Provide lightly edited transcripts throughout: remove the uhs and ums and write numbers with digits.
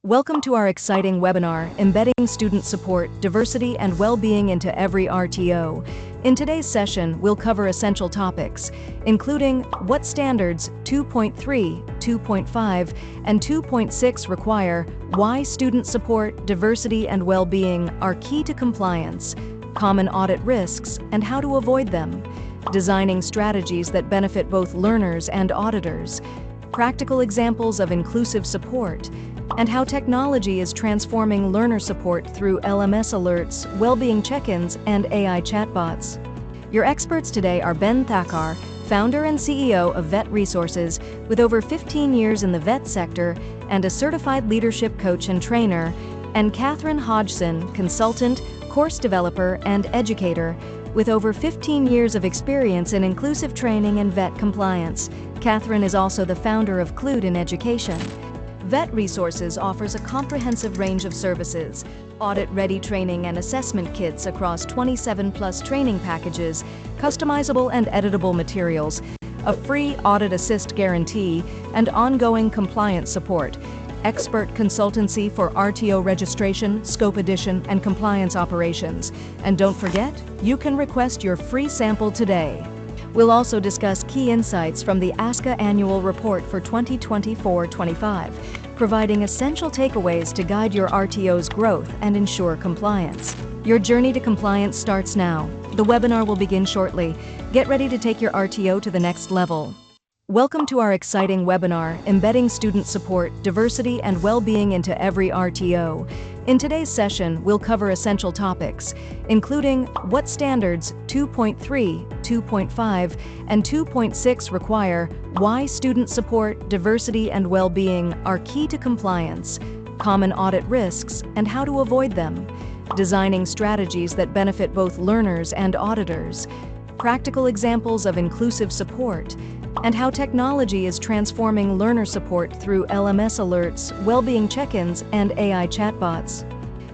Welcome to our exciting webinar, Embedding Student Support, Diversity and Wellbeing into Every RTO. In today's session, we'll cover essential topics, including what standards 2.3, 2.5, and 2.6 require, why student support, diversity, and well-being are key to compliance, common audit risks, and how to avoid them, designing strategies that benefit both learners and auditors, practical examples of inclusive support, and how technology is transforming learner support through LMS alerts, well-being check-ins, and AI chatbots. Your experts today are Ben Thakkar, founder and CEO of Vet Resources, with over 15 years in the vet sector and a certified leadership coach and trainer, and Catherine Hodgson, consultant, course developer, and educator, with over 15 years of experience in inclusive training and vet compliance. Catherine is also the founder of Clued in Education. Vet Resources offers a comprehensive range of services, audit-ready training and assessment kits across 27+ training packages, customizable and editable materials, a free audit assist guarantee, and ongoing compliance support, expert consultancy for RTO registration, scope addition, and compliance operations. And don't forget, you can request your free sample today. We'll also discuss key insights from the ASCA Annual Report for 2024-25, providing essential takeaways to guide your RTO's growth and ensure compliance. Your journey to compliance starts now. The webinar will begin shortly. Get ready to take your RTO to the next level. Welcome to our exciting webinar, Embedding Student Support, Diversity and Wellbeing into Every RTO. In today's session, we'll cover essential topics, including what standards 2.3, 2.5, and 2.6 require, why student support, diversity, and well-being are key to compliance, common audit risks, and how to avoid them, designing strategies that benefit both learners and auditors, practical examples of inclusive support, and how technology is transforming learner support through LMS alerts, well-being check-ins, and AI chatbots.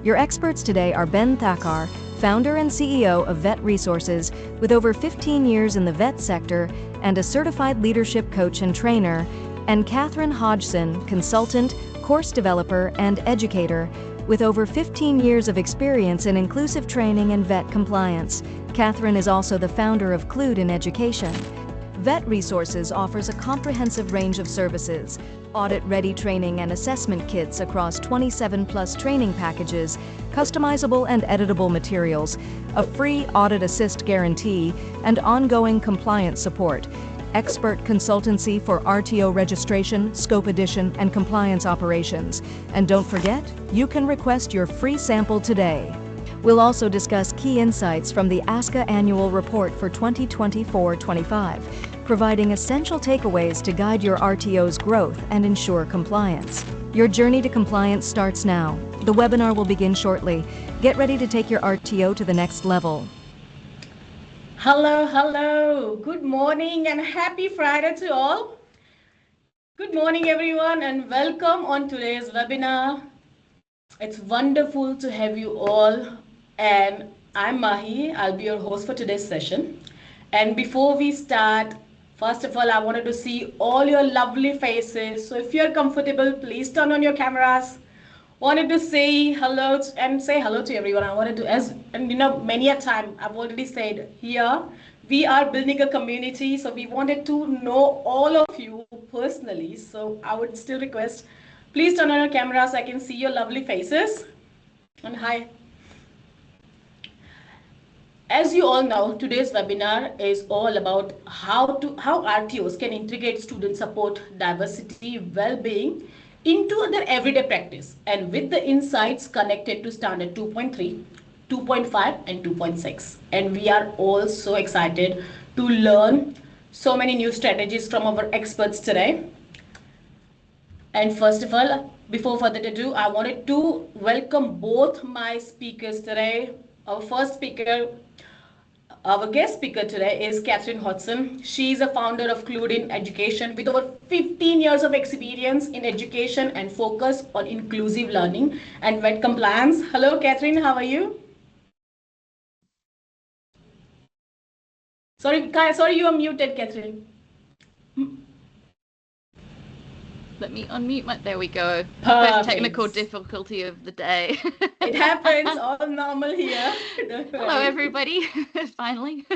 Your experts today are Ben Thakkar, founder and CEO of Vet Resources, with over 15 years in the vet sector and a certified leadership coach and trainer, and Catherine Hodgson, consultant, course developer, and educator, with over 15 years of experience in inclusive training and vet compliance. Catherine is also the founder of Clued in Education. Vet Resources offers a comprehensive range of services, audit-ready training and assessment kits across 27+ training packages, customizable and editable materials, a free audit assist guarantee, and ongoing compliance support, expert consultancy for RTO registration, scope addition, and compliance operations. And don't forget, you can request your free sample today. We'll also discuss key insights from the ASCA Annual Report for 2024-25, providing essential takeaways to guide your RTO's growth and ensure compliance. Your journey to compliance starts now. The webinar will begin shortly. Get ready to take your RTO to the next level. Hello. Good morning and happy Friday to all. Good morning, everyone, and welcome on today's webinar. It's wonderful to have you all. And I'm Mahi. I'll be your host for today's session. And before we start, first of all, I wanted to see all your lovely faces. So if you're comfortable, please turn on your cameras. Wanted to say hello to everyone. I wanted to, many a time I've already said here, we are building a community. So we wanted to know all of you personally. So I would still request, please turn on your cameras so I can see your lovely faces. And hi. As you all know, today's webinar is all about how RTOs can integrate student support, diversity, well-being into their everyday practice, and with the insights connected to standard 2.3, 2.5, and 2.6. And we are all so excited to learn so many new strategies from our experts today. And first of all, before further ado, I wanted to welcome both my speakers today. Our guest speaker today is Catherine Hodgson. She is a founder of Clued in Education with over 15 years of experience in education and focus on inclusive learning and vet compliance. Hello, Catherine. How are you? Sorry, you are muted, Catherine. Let me unmute my, there we go. Perfect. First technical difficulty of the day. It happens, all normal here. Don't Hello, worry. everybody. Finally.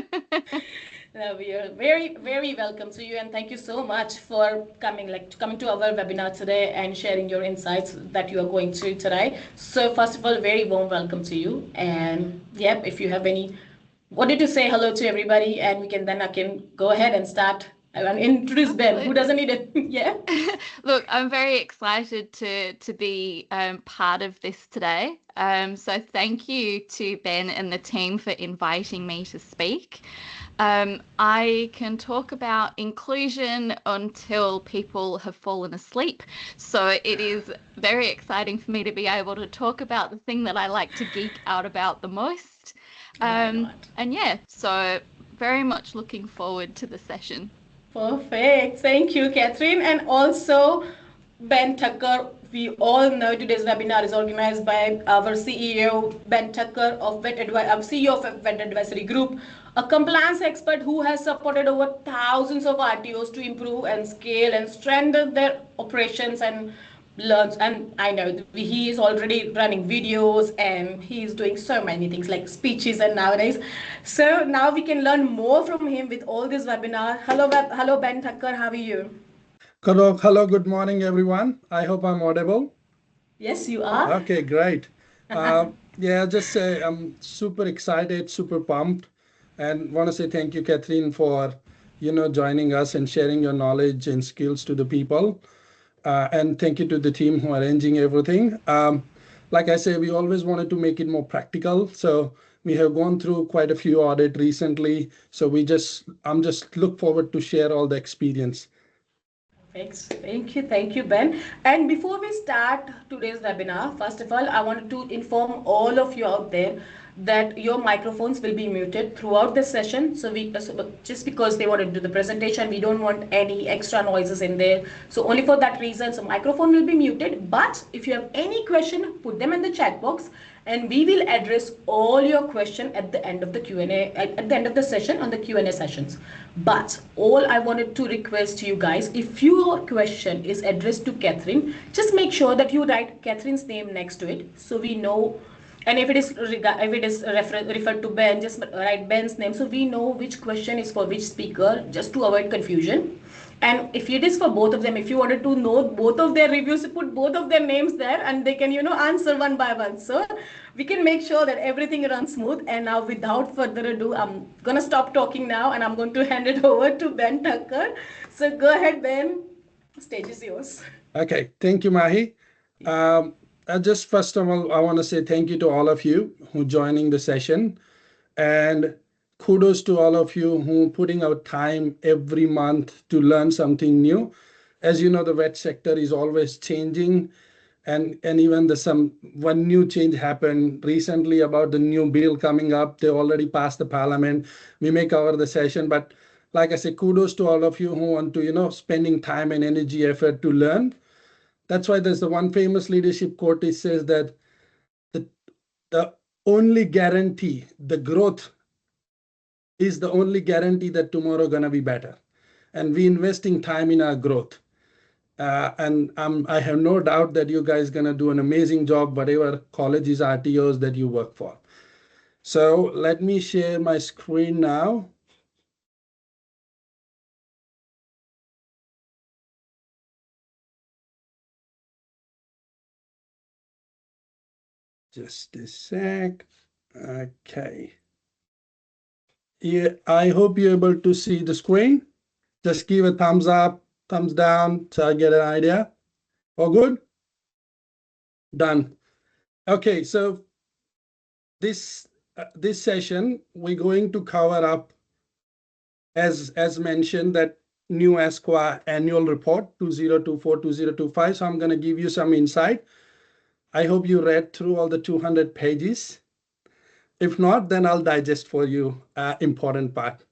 We are very, very welcome to you, and thank you so much for coming to our webinar today and sharing your insights that you are going through today. So first of all, very warm welcome to you. And yep, if you have any, wanted to say hello to everybody, and I can go ahead and start and introduce Ben. Who doesn't need it? Yeah. Look, I'm very excited to be part of this today. So thank you to Ben and the team for inviting me to speak. I can talk about inclusion until people have fallen asleep. So it is very exciting for me to be able to talk about the thing that I like to geek out about the most. And yeah, so very much looking forward to the session. Perfect. Thank you, Catherine. And also, Ben Thakkar. We all know today's webinar is organized by our CEO, Ben Thakkar, CEO of Vet Advisory Group, a compliance expert who has supported over thousands of RTOs to improve and scale and strengthen their operations and learns. And I know he is already running videos and he is doing so many things like speeches and nowadays. So now we can learn more from him with all this webinar. Hello, Ben Thakkar. How are you? Hello, good morning, everyone. I hope I'm audible. Yes, you are. Okay, great. Just say I'm super excited, super pumped, and want to say thank you, Catherine, for joining us and sharing your knowledge and skills to the people. And thank you to the team who are arranging everything. Like I say, we always wanted to make it more practical. So we have gone through quite a few audits recently. So I'm just look forward to share all the experience. Thank you, Ben. And before we start today's webinar, first of all, I wanted to inform all of you out there that your microphones will be muted throughout the session. So just because they want to do the presentation, we don't want any extra noises in there. So only for that reason, so microphone will be muted. But if you have any question, put them in the chat box, and we will address all your question at the end of the Q&A, at the end of the session on the Q&A sessions. But all I wanted to request you guys, if your question is addressed to Catherine, just make sure that you write Catherine's name next to it so we know. And if it is referred to Ben, just write Ben's name so we know which question is for which speaker, just to avoid confusion. And if it is for both of them, if you wanted to know both of their reviews, put both of their names there and they can, answer one by one. So we can make sure that everything runs smooth. And now without further ado, I'm going to stop talking now and I'm going to hand it over to Ben Thakkar. So go ahead, Ben. Stage is yours. Okay. Thank you, Mahi. Just first of all, I want to say thank you to all of you who joining the session, and kudos to all of you who putting out time every month to learn something new. As you know, the vet sector is always changing, and even one new change happened recently about the new bill coming up. They already passed the parliament. We may cover the session, but like I say, kudos to all of you who want to spending time and energy, effort to learn. That's why there's the one famous leadership quote. It says that the only guarantee, the growth is the only guarantee that tomorrow gonna be better. And we investing time in our growth. And I have no doubt that you guys gonna do an amazing job, whatever colleges, RTOs that you work for. So let me share my screen now. Just a sec. Okay. Yeah, I hope you're able to see the screen. Just give a thumbs up, thumbs down, so I get an idea. All good? Done. Okay, so this session, we're going to cover up, as mentioned, that new ASQA annual report 2024-2025. So I'm going to give you some insight. I hope you read through all the 200 pages. If not, then I'll digest for you important part.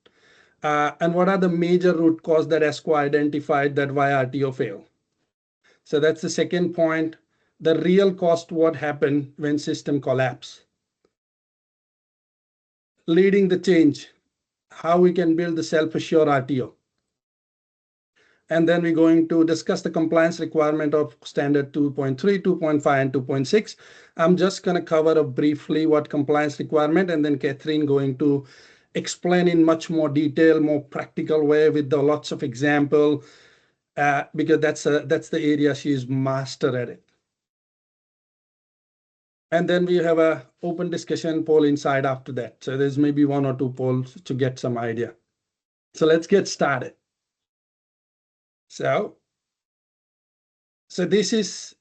And what are the major root cause that ASQA identified that why RTO fail? So that's the second point. The real cost, what happened when system collapse. Leading the change, how we can build the self-assured RTO. And then we're going to discuss the compliance requirement of standard 2.3, 2.5, and 2.6. I'm just going to cover briefly what compliance requirement, and then Catherine going to explain in much more detail, more practical way with the lots of example, because that's the area she's master at it. And then we have a open discussion poll inside after that. So there's maybe 1 or 2 polls to get some idea. So let's get started. So this is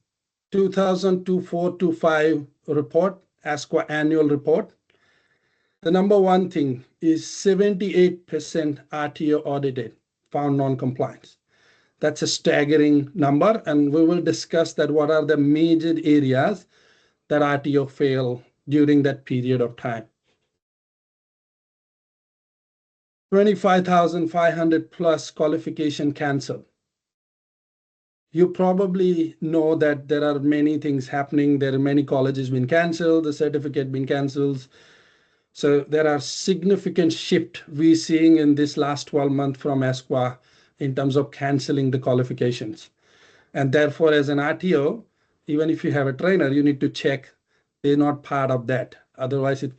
2024-25 report, ASQA annual report. The number one thing is 78% RTO audited, found non-compliance. That's a staggering number, and we will discuss that what are the major areas that RTO fail during that period of time. 25,500 plus qualification canceled. You probably know that there are many things happening. There are many colleges been canceled, the certificate been canceled. So there are significant shift we're seeing in this last 12 months from ASQA in terms of canceling the qualifications. And therefore, as an RTO, even if you have a trainer, you need to check they're not part of that. Otherwise, it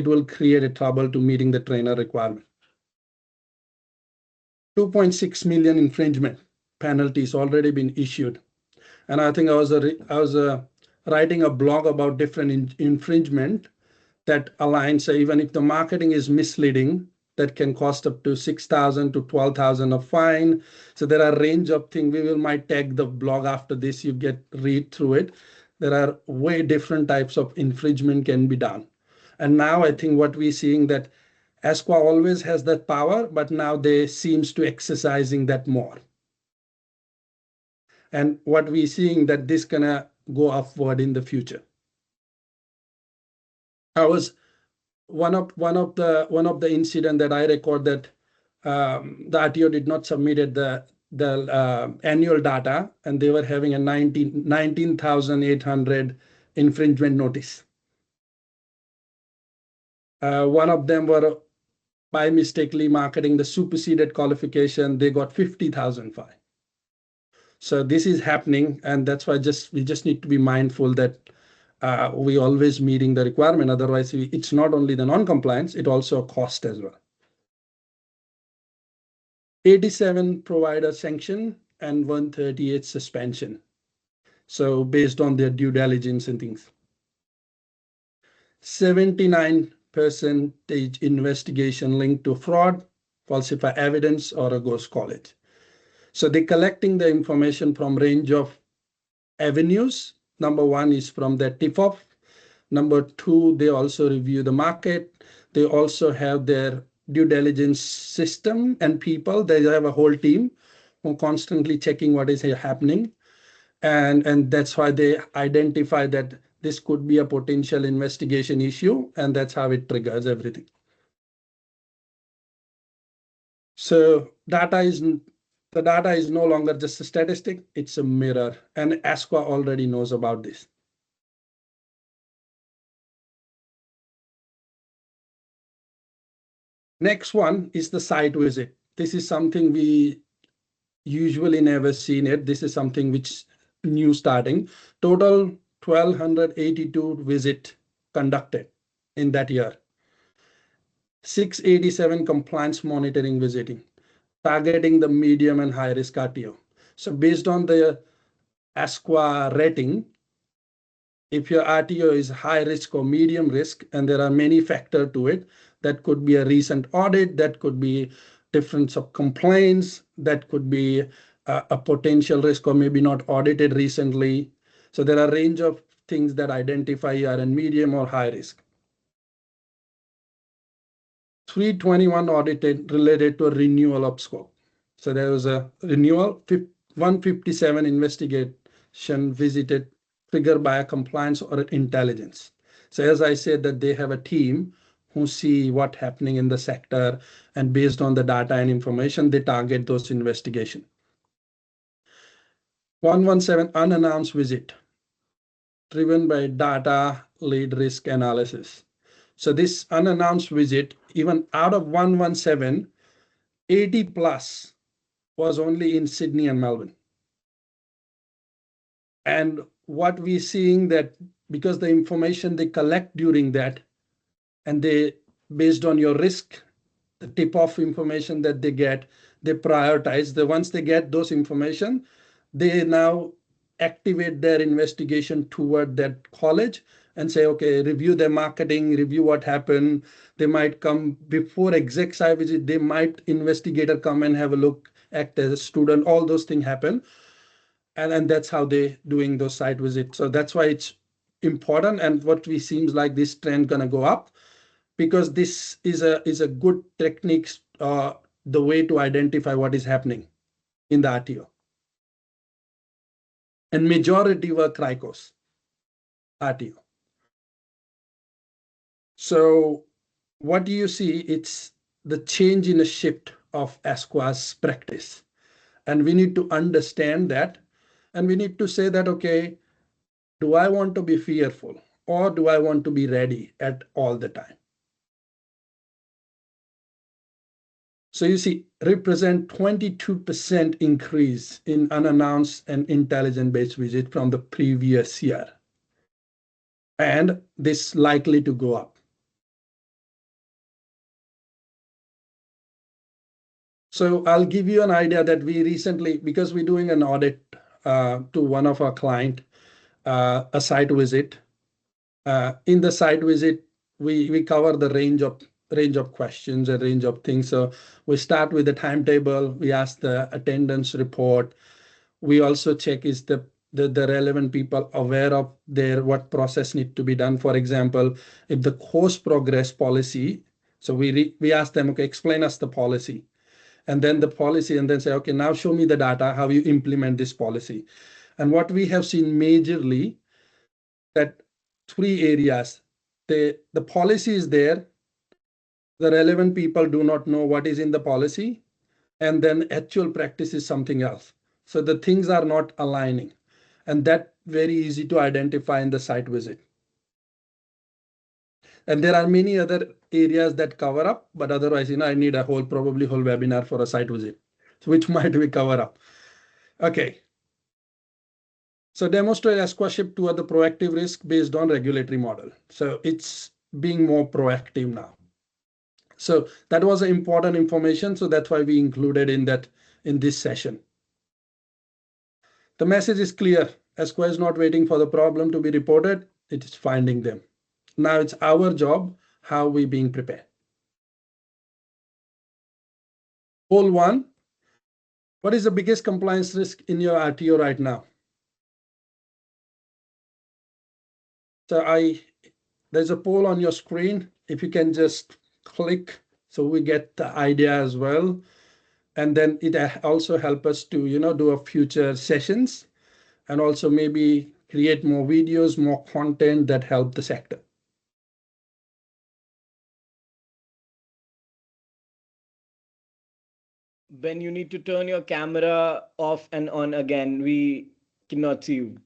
will create a trouble to meeting the trainer requirement. 2.6 million infringement penalties already been issued. And I think I was writing a blog about different infringement that aligns, even if the marketing is misleading, that can cost up to 6,000 to 12,000 of fine. So there are a range of things. We might tag the blog after this, you read through it. There are way different types of infringement can be done. And now I think what we're seeing that ASQA always has that power, but now they seems to exercising that more. And what we're seeing that this gonna go upward in the future. I was one of the incident that I record that the RTO did not submit the annual data, and they were having a 19,800 infringement notice. One of them were by mistakenly marketing the superseded qualification. They got 50,000 fine. So this is happening, and that's why we just need to be mindful that we always meeting the requirement. Otherwise, it's not only the non-compliance, it also a cost as well. 87 provider sanction and 138 suspension. So based on their due diligence and things. 79% investigation linked to fraud, falsify evidence, or a ghost college. So they're collecting the information from range of avenues. Number one is from their tip-off. Number two, they also review the market. They also have their due diligence system and people. They have a whole team who are constantly checking what is happening. And that's why they identify that this could be a potential investigation issue, and that's how it triggers everything. So the data is no longer just a statistic, it's a mirror, and ASQA already knows about this. Next one is the site visit. This is something we usually never seen it. This is something which new starting. Total 1,282 visit conducted in that year. 687 compliance monitoring visiting, targeting the medium and high risk RTO. So based on the ASQA rating, if your RTO is high risk or medium risk, and there are many factors to it, that could be a recent audit, that could be difference of complaints, that could be a potential risk or maybe not audited recently. So there are a range of things that identify you are in medium or high risk. 321 audited related to a renewal of scope. So there was a renewal, 157 investigation visited triggered by a compliance or intelligence. So as I said that they have a team who see what's happening in the sector, and based on the data and information, they target those investigations. 117 unannounced visit driven by data lead risk analysis. So this unannounced visit, even out of 117, 80 plus was only in Sydney and Melbourne. And what we're seeing that because the information they collect during that, and they, based on your risk, the tip-off information that they get, they prioritize. Once they get those information, they now activate their investigation toward that college and say, okay, review their marketing, review what happened. They might come before exec site visit, they might investigator come and have a look, act as a student, all those things happen. And that's how they doing those site visits. So that's why it's important. And what we seems like this trend gonna go up, because this is a good technique, the way to identify what is happening in the RTO. And majority were CRICOS RTO. So what do you see? It's the change in a shift of ASQA's practice. And we need to understand that. And we need to say that, okay, do I want to be fearful or do I want to be ready at all the time? So you see, represent 22% increase in unannounced and intelligence-based visit from the previous year. And this likely to go up. So I'll give you an idea that we recently, because we're doing an audit to one of our client, a site visit. In the site visit, we cover the range of questions, a range of things. So we start with the timetable. We ask the attendance report. We also check is the relevant people aware of what process need to be done. For example, if the course progress policy, so we ask them, okay, explain us the policy. And then the policy, and then say, okay, now show me the data, how you implement this policy. And what we have seen majorly, that 3 areas, the policy is there, the relevant people do not know what is in the policy, and then actual practice is something else. So the things are not aligning, and that very easy to identify in the site visit. And there are many other areas that cover up, but otherwise, I need probably whole webinar for a site visit, which might we cover up. Okay. So demonstrate ASQA shift toward the proactive risk based on regulatory model. So it's being more proactive now. So that was important information. So that's why we included in this session. The message is clear. ASQA is not waiting for the problem to be reported. It is finding them. Now it's our job, how we being prepared. Poll 1, what is the biggest compliance risk in your RTO right now? So there's a poll on your screen. If you can just click, so we get the idea as well. And then it also help us to, do a future sessions and also maybe create more videos, more content that help the sector. Ben, you need to turn your camera off and on again. We cannot see you.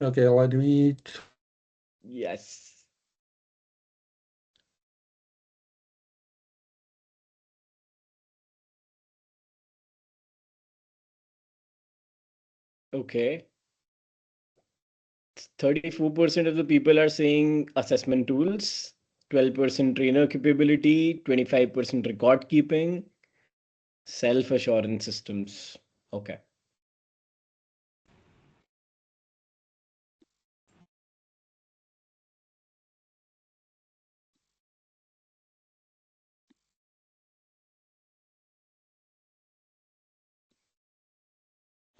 Okay, let me. Yes. Okay. 34% of the people are saying assessment tools, 12% trainer capability, 25% record keeping, self-assurance systems. Okay.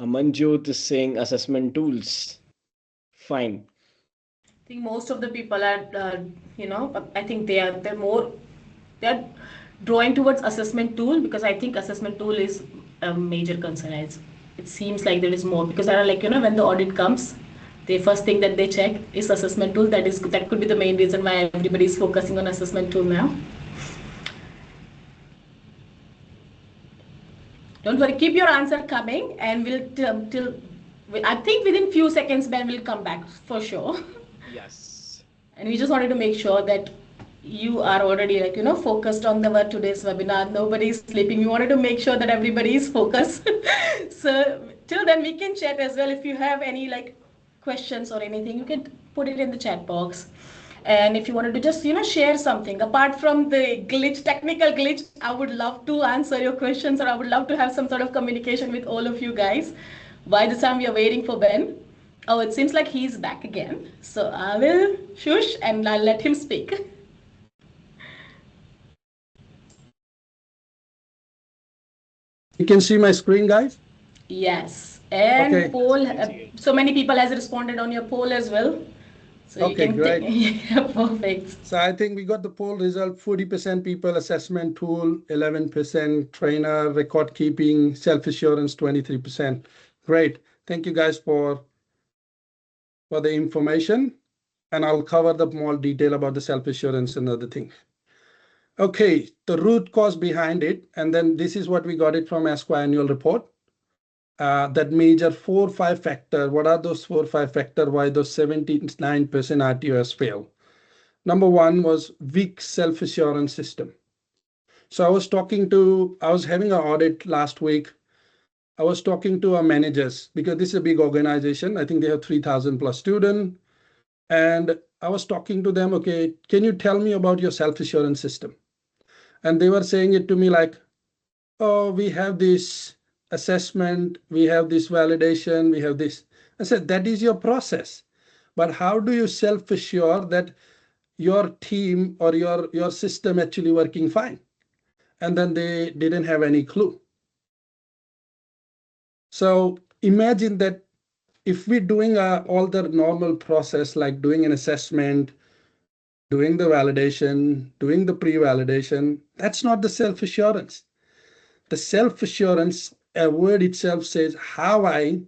Amanjot is saying assessment tools. Fine. I think most of the people are, I think they're drawing towards assessment tool, because I think assessment tool is a major concern. It seems like there is more, because I like, when the audit comes, the first thing that they check is assessment tool. That could be the main reason why everybody is focusing on assessment tool now. Don't worry, keep your answer coming, and I think within few seconds Ben will come back for sure. Yes. And we just wanted to make sure that you are already like, focused on the today's webinar. Nobody's sleeping. We wanted to make sure that everybody is focused. So till then we can chat as well. If you have any like questions or anything, you can put it in the chat box. And if you wanted to just, share something apart from the glitch, technical glitch, I would love to answer your questions, or I would love to have some sort of communication with all of you guys. By the time we are waiting for Ben. Oh, it seems like he's back again. So I will shush and I'll let him speak. You can see my screen, guys? Yes. And okay. poll, so many people has responded on your poll as well. So okay, you can great. Yeah, perfect. So I think we got the poll result, 40% people assessment tool, 11% trainer, record keeping, self-assurance, 23%. Great. Thank you guys for the information. And I'll cover the more detail about the self-assurance and other things. Okay, the root cause behind it, and then this is what we got it from ASCO annual report. That major 4 or 5 factor. What are those 4 or 5 factor? Why those 79% RTOs fail? Number 1 was weak self-assurance system. So I was having an audit last week. I was talking to our managers because this is a big organization. I think they have 3,000 plus students. And I was talking to them, okay, can you tell me about your self-assurance system? And they were saying it to me like, oh, we have this assessment, we have this validation, we have this. I said, that is your process. But how do you self-assure that your team or your system actually working fine? And then they didn't have any clue. So imagine that if we're doing all the normal process, like doing an assessment, doing the validation, doing the pre-validation, that's not the self-assurance. The self-assurance, a word itself says how I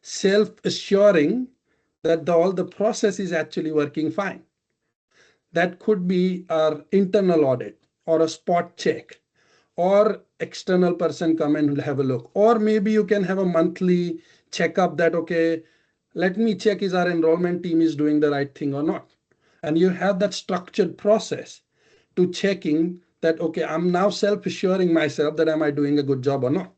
self-assuring that all the process is actually working fine. That could be our internal audit or a spot check, or external person come and have a look. Or maybe you can have a monthly checkup that, okay, let me check is our enrollment team is doing the right thing or not. And you have that structured process to checking that, okay, I'm now self-assuring myself that am I doing a good job or not.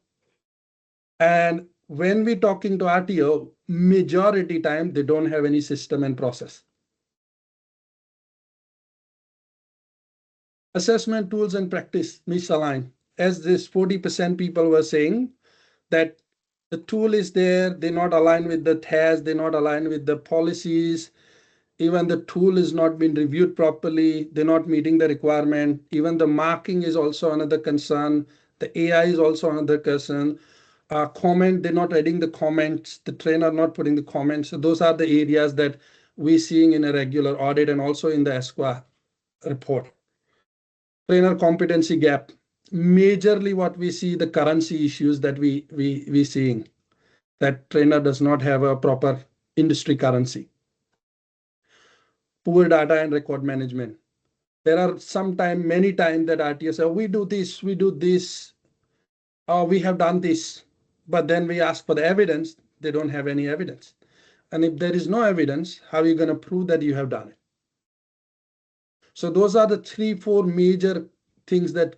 And when we're talking to RTO, majority time, they don't have any system and process. Assessment tools and practice misaligned. As this 40% people were saying that the tool is there, they're not aligned with the task, they're not aligned with the policies. Even the tool is not being reviewed properly, they're not meeting the requirement. Even the marking is also another concern. The AI is also another concern. Comment, they're not adding the comments, the trainer not putting the comments. So those are the areas that we're seeing in a regular audit and also in the ESQA report. Trainer competency gap. Majorly what we see, the currency issues that we seeing, that trainer does not have a proper industry currency. Poor data and record management. There are many times that RTO say, we do this, we have done this. But then we ask for the evidence, they don't have any evidence. And if there is no evidence, how are you going to prove that you have done it? So those are the 3-4 major things that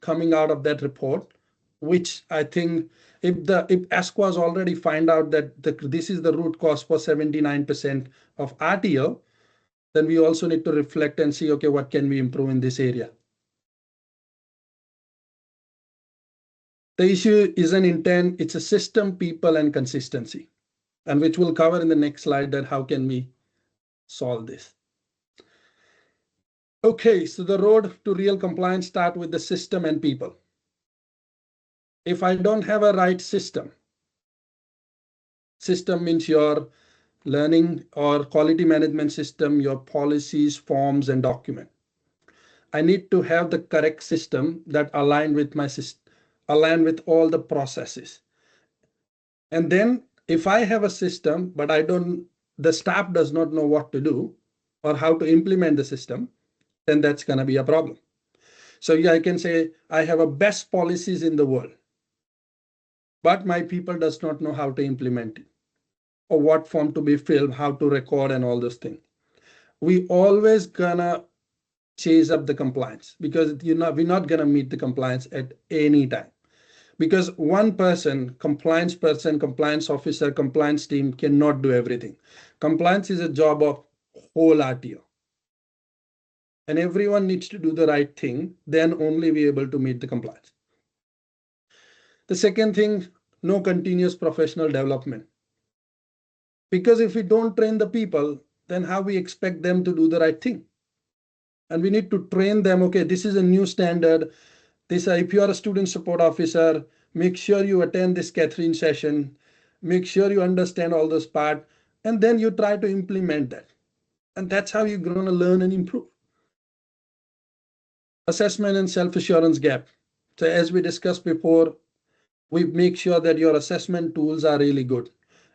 coming out of that report, which I think if ASQA has already find out that this is the root cause for 79% of RTO, then we also need to reflect and see, okay, what can we improve in this area? The issue is an intent, it's a system, people, and consistency, and which we'll cover in the next slide, that how can we solve this. Okay, so the road to real compliance start with the system and people. If I don't have a right system means your learning or quality management system, your policies, forms, and document. I need to have the correct system that align with my system, align with all the processes. And then if I have a system, but the staff does not know what to do or how to implement the system, then that's going to be a problem. So yeah, I can say I have a best policies in the world, but my people does not know how to implement it, or what form to be filled, how to record, and all those things. We always gonna chase up the compliance, because we're not going to meet the compliance at any time. Because one person, compliance officer, compliance team cannot do everything. Compliance is a job of whole RTO. And everyone needs to do the right thing, then only we able to meet the compliance. The second thing, no continuous professional development. Because if we don't train the people, then how we expect them to do the right thing? And we need to train them, okay, this is a new standard. If you are a student support officer, make sure you attend this Catherine session, make sure you understand all those parts, and then you try to implement that. And that's how you're going to learn and improve. Assessment and self-assurance gap. So as we discussed before, we make sure that your assessment tools are really good.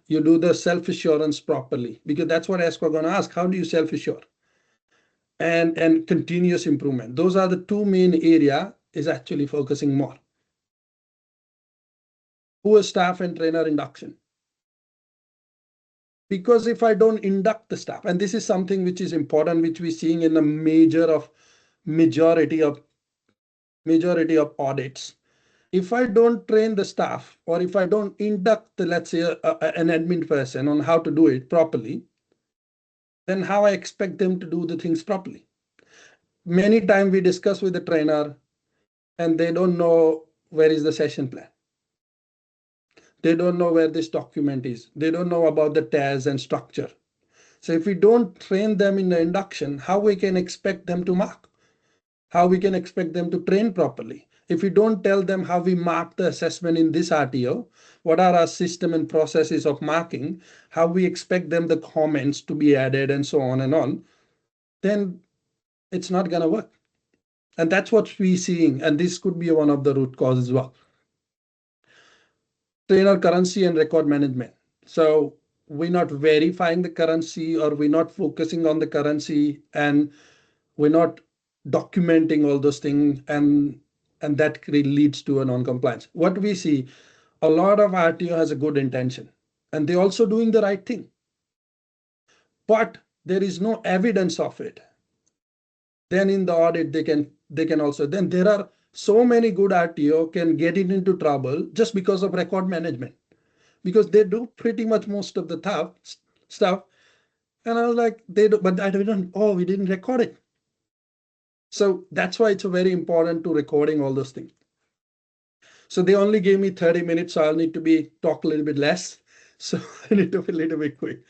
You do the self-assurance properly, because that's what ASCO are going to ask. How do you self-assure? And continuous improvement. Those are the two main area is actually focusing more. Poor staff and trainer induction. Because if I don't induct the staff, and this is something which is important, which we're seeing in the majority of audits. If I don't train the staff, or if I don't induct, let's say, an admin person on how to do it properly, then how I expect them to do the things properly? Many times we discuss with the trainer and they don't know where is the session plan. They don't know where this document is. They don't know about the TAS and structure. So if we don't train them in the induction, how we can expect them to mark? How we can expect them to train properly? If we don't tell them how we mark the assessment in this RTO, what are our system and processes of marking, how we expect them the comments to be added and so on and on, then it's not going to work. And that's what we're seeing. And this could be one of the root causes as well. Trainer currency and record management. So we're not verifying the currency, or we're not focusing on the currency, and we're not documenting all those things, and that really leads to a non-compliance. What we see, a lot of RTO has a good intention, and they're also doing the right thing, but there is no evidence of it. Then in the audit, they can also, then there are so many good RTO can get it into trouble just because of record management, because they do pretty much most of the stuff. And I was like, they do, but we didn't record it. So that's why it's very important to recording all those things. So they only gave me 30 minutes, so I'll need to talk a little bit less. So I need to be a little bit quick.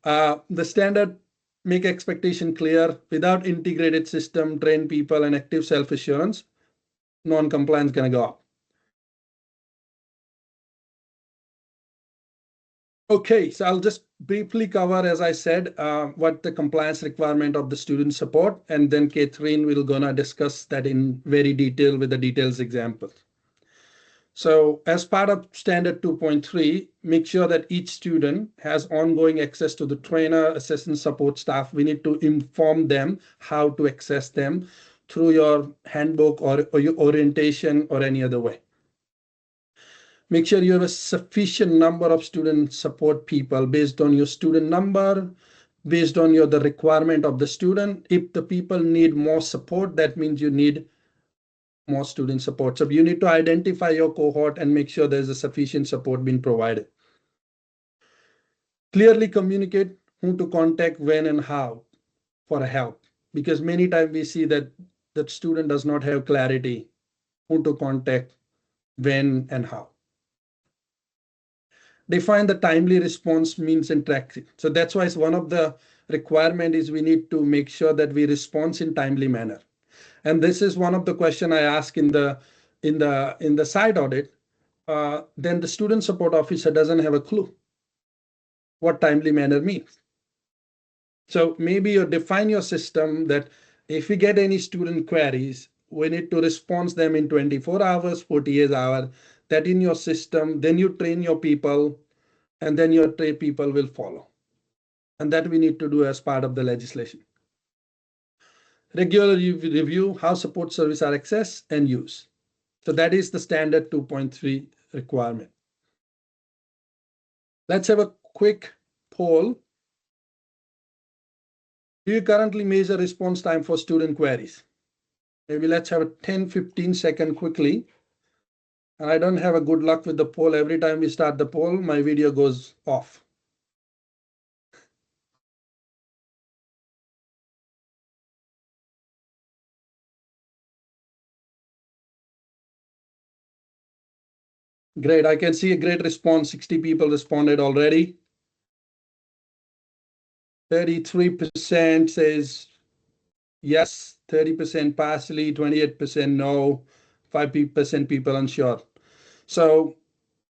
The standard, make expectation clear. Without integrated system, train people, and active self-assurance, non-compliance gonna go up. Okay, so I'll just briefly cover, as I said, what the compliance requirement of the student support, and then Catherine will gonna discuss that in very detail with the details examples. So as part of standard 2.3, make sure that each student has ongoing access to the trainer, assessment support staff. We need to inform them how to access them through your handbook or your orientation or any other way. Make sure you have a sufficient number of student support people based on your student number, based on the requirement of the student. If the people need more support, that means you need more student support. So you need to identify your cohort and make sure there's a sufficient support being provided. Clearly communicate who to contact, when and how for help, because many times we see that the student does not have clarity who to contact, when and how. Define the timely response means and tracks it. So that's why it's one of the requirement is we need to make sure that we respond in timely manner. And this is one of the question I ask in the site audit. Then the student support officer doesn't have a clue what timely manner means. So maybe you define your system that if we get any student queries, we need to respond them in 24 hours, 48 hours, that in your system, then you train your people, and then your people will follow. And that we need to do as part of the legislation. Regularly review how support services are accessed and used. So that is the standard 2.3 requirement. Let's have a quick poll. Do you currently measure response time for student queries? Maybe let's have a 10-15 second quickly. And I don't have a good luck with the poll. Every time we start the poll, my video goes off. Great, I can see a great response. 60 people responded already. 33% says yes, 30% partially, 28% no, 5% people unsure. So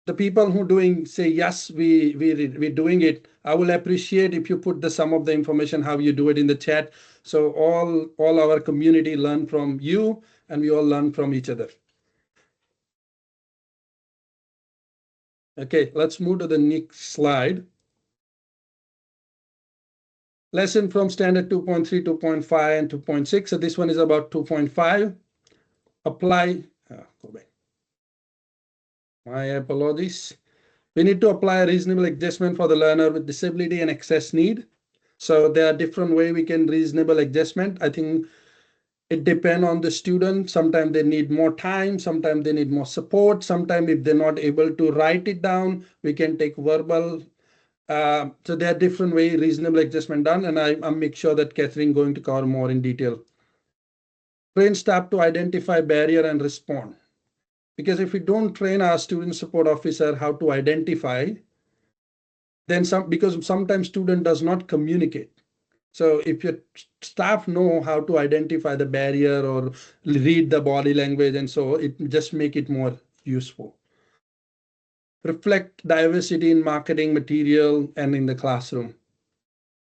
the people who say yes, we're doing it. I will appreciate if you put some of the information how you do it in the chat. So all our community learn from you, and we all learn from each other. Okay, let's move to the next slide. Lesson from standard 2.3, 2.5, and 2.6. So this one is about 2.5. Apply. Go back. My apologies. We need to apply a reasonable adjustment for the learner with disability and access need. So there are different ways we can reasonable adjustment. I think it depends on the student. Sometimes they need more time. Sometimes they need more support. Sometimes if they're not able to write it down, we can take verbal. So there are different ways reasonable adjustment done. And I'll make sure that Catherine going to cover more in detail. Train staff to identify barrier and respond. Because if we don't train our student support officer how to identify, then because sometimes student does not communicate. So if your staff know how to identify the barrier or read the body language, and so it just make it more useful. Reflect diversity in marketing material and in the classroom.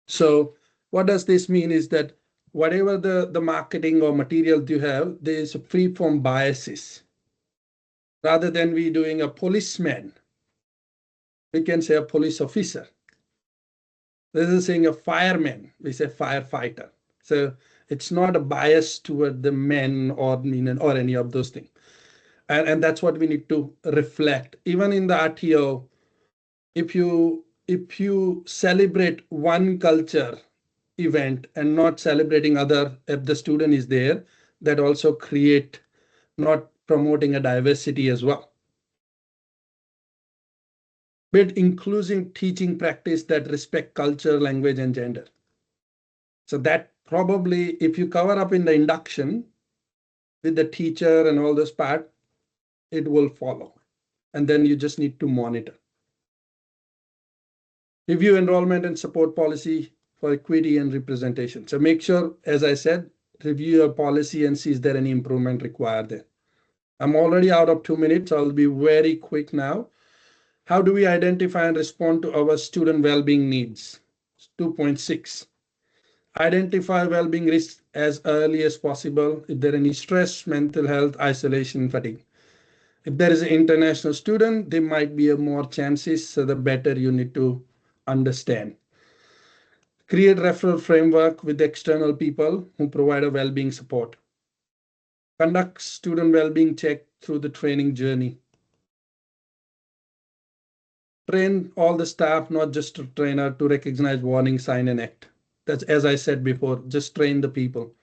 So what does this mean is that whatever the marketing or material you have, there is free from biases. Rather than we doing a policeman, we can say a police officer. This is saying a fireman, we say firefighter. So it's not a bias toward the men or any of those things. And that's what we need to reflect. Even in the RTO, if you celebrate one culture event and not celebrating other, if the student is there, that also create not promoting a diversity as well. Build inclusive teaching practice that respect culture, language, and gender. So that probably, if you cover up in the induction with the teacher and all this part, it will follow. And then you just need to monitor. Review enrollment and support policy for equity and representation. So make sure, as I said, review your policy and see is there any improvement required there. I'm already out of 2 minutes. I'll be very quick now. How do we identify and respond to our student well-being needs? 2.6. Identify well-being risks as early as possible. If there are any stress, mental health, isolation, fatigue. If there is an international student, there might be more chances, so the better you need to understand. Create referral framework with external people who provide a well-being support. Conduct student well-being check through the training journey. Train all the staff, not just a trainer, to recognize warning, sign, and act. That's, as I said before, just train the people.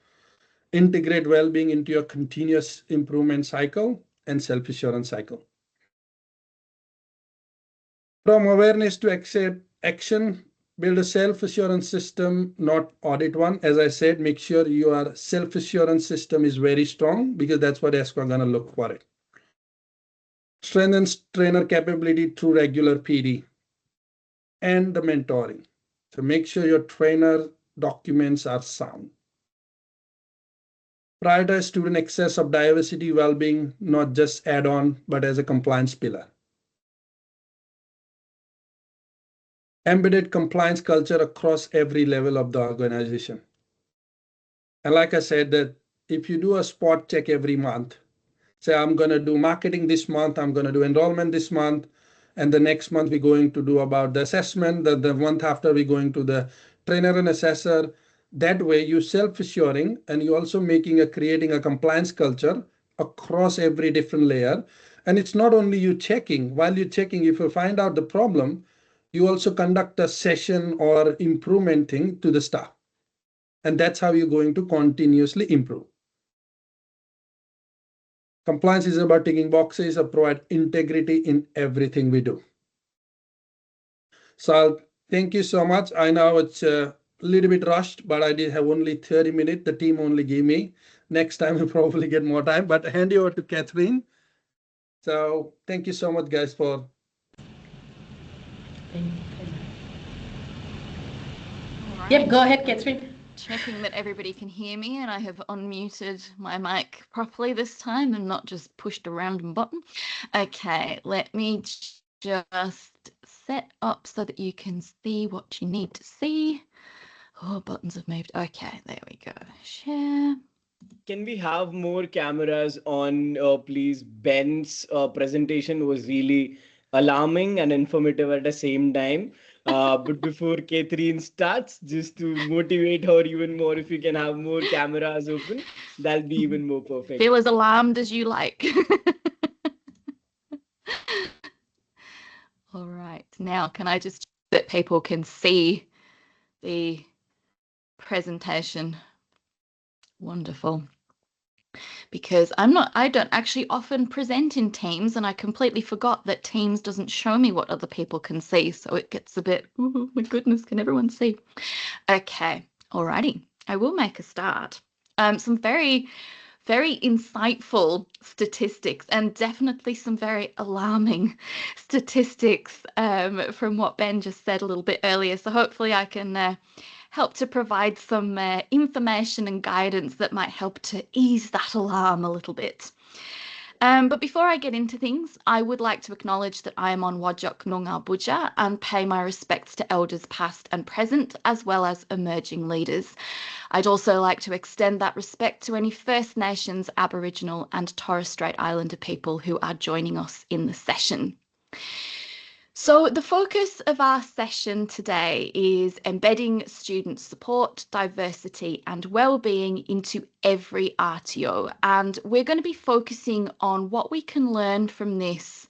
Integrate well-being into your continuous improvement cycle and self-assurance cycle. From awareness to action, build a self-assurance system, not audit one. As I said, make sure your self-assurance system is very strong, because that's what ESCO are going to look for it. Strengthen trainer capability through regular PD and the mentoring. So make sure your trainer documents are sound. Prioritize student access of diversity well-being, not just add-on, but as a compliance pillar. Embedded compliance culture across every level of the organization. And like I said, that if you do a spot check every month, say I'm going to do marketing this month, I'm going to do enrollment this month, and the next month we're going to do about the assessment, the month after we're going to the trainer and assessor. That way you're self-assuring, and you're also creating a compliance culture across every different layer. And it's not only you checking, while you're checking, if you find out the problem, you also conduct a session or improvement thing to the staff. And that's how you're going to continuously improve. Compliance is about ticking boxes or provide integrity in everything we do. So thank you so much. I know it's a little bit rushed, but I did have only 30 minutes. The team only gave me. Next time we'll probably get more time, but I hand you over to Catherine. So thank you so much, guys, for. Yep, go ahead, Catherine. Checking that everybody can hear me, and I have unmuted my mic properly this time and not just pushed a random button. Okay, let me just set up so that you can see what you need to see. Oh, buttons have moved. Okay, there we go. Share. Can we have more cameras on, please? Ben's presentation was really alarming and informative at the same time. But before Catherine starts, just to motivate her even more, if you can have more cameras open, that'll be even more perfect. Feel as alarmed as you like. All right, now can I just check that people can see the presentation? Wonderful. Because I don't actually often present in Teams, and I completely forgot that Teams doesn't show me what other people can see. So it gets a bit, oh my goodness, can everyone see? Okay, alrighty, I will make a start. Some very, very insightful statistics, and definitely some very alarming statistics from what Ben just said a little bit earlier. So hopefully I can help to provide some information and guidance that might help to ease that alarm a little bit. But before I get into things, I would like to acknowledge that I am on Wajak Noongar Budja and pay my respects to elders past and present, as well as emerging leaders. I'd also like to extend that respect to any First Nations, Aboriginal and Torres Strait Islander people who are joining us in the session. So the focus of our session today is embedding student support, diversity and wellbeing into every RTO. And we're going to be focusing on what we can learn from this,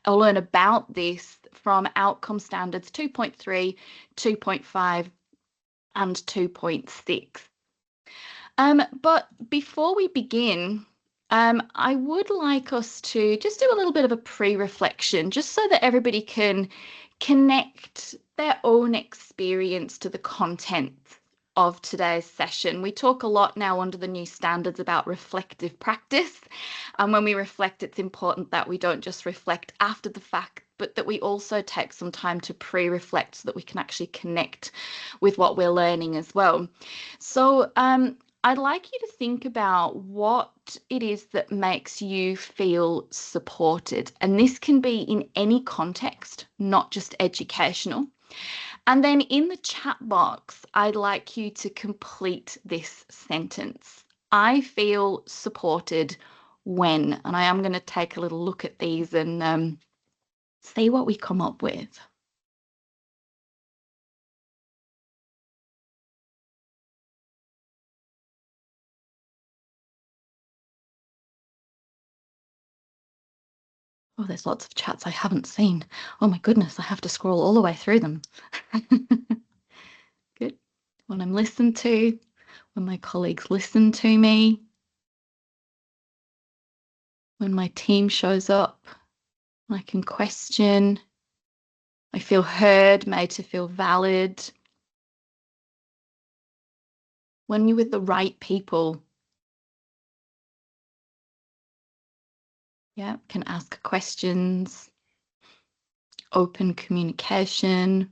or learn about this from outcome standards 2.3, 2.5 and 2.6. But before we begin, I would like us to just do a little bit of a pre-reflection, just so that everybody can connect their own experience to the content of today's session. We talk a lot now under the new standards about reflective practice. And when we reflect, it's important that we don't just reflect after the fact, but that we also take some time to pre-reflect so that we can actually connect with what we're learning as well. So I'd like you to think about what it is that makes you feel supported. And this can be in any context, not just educational. And then in the chat box, I'd like you to complete this sentence. I feel supported when, and I am going to take a little look at these and see what we come up with. Oh, there's lots of chats I haven't seen. Oh my goodness, I have to scroll all the way through them. Good. When I'm listened to, when my colleagues listen to me, when my team shows up, I can question, I feel heard, made to feel valid. When you're with the right people, yeah, can ask questions, open communication,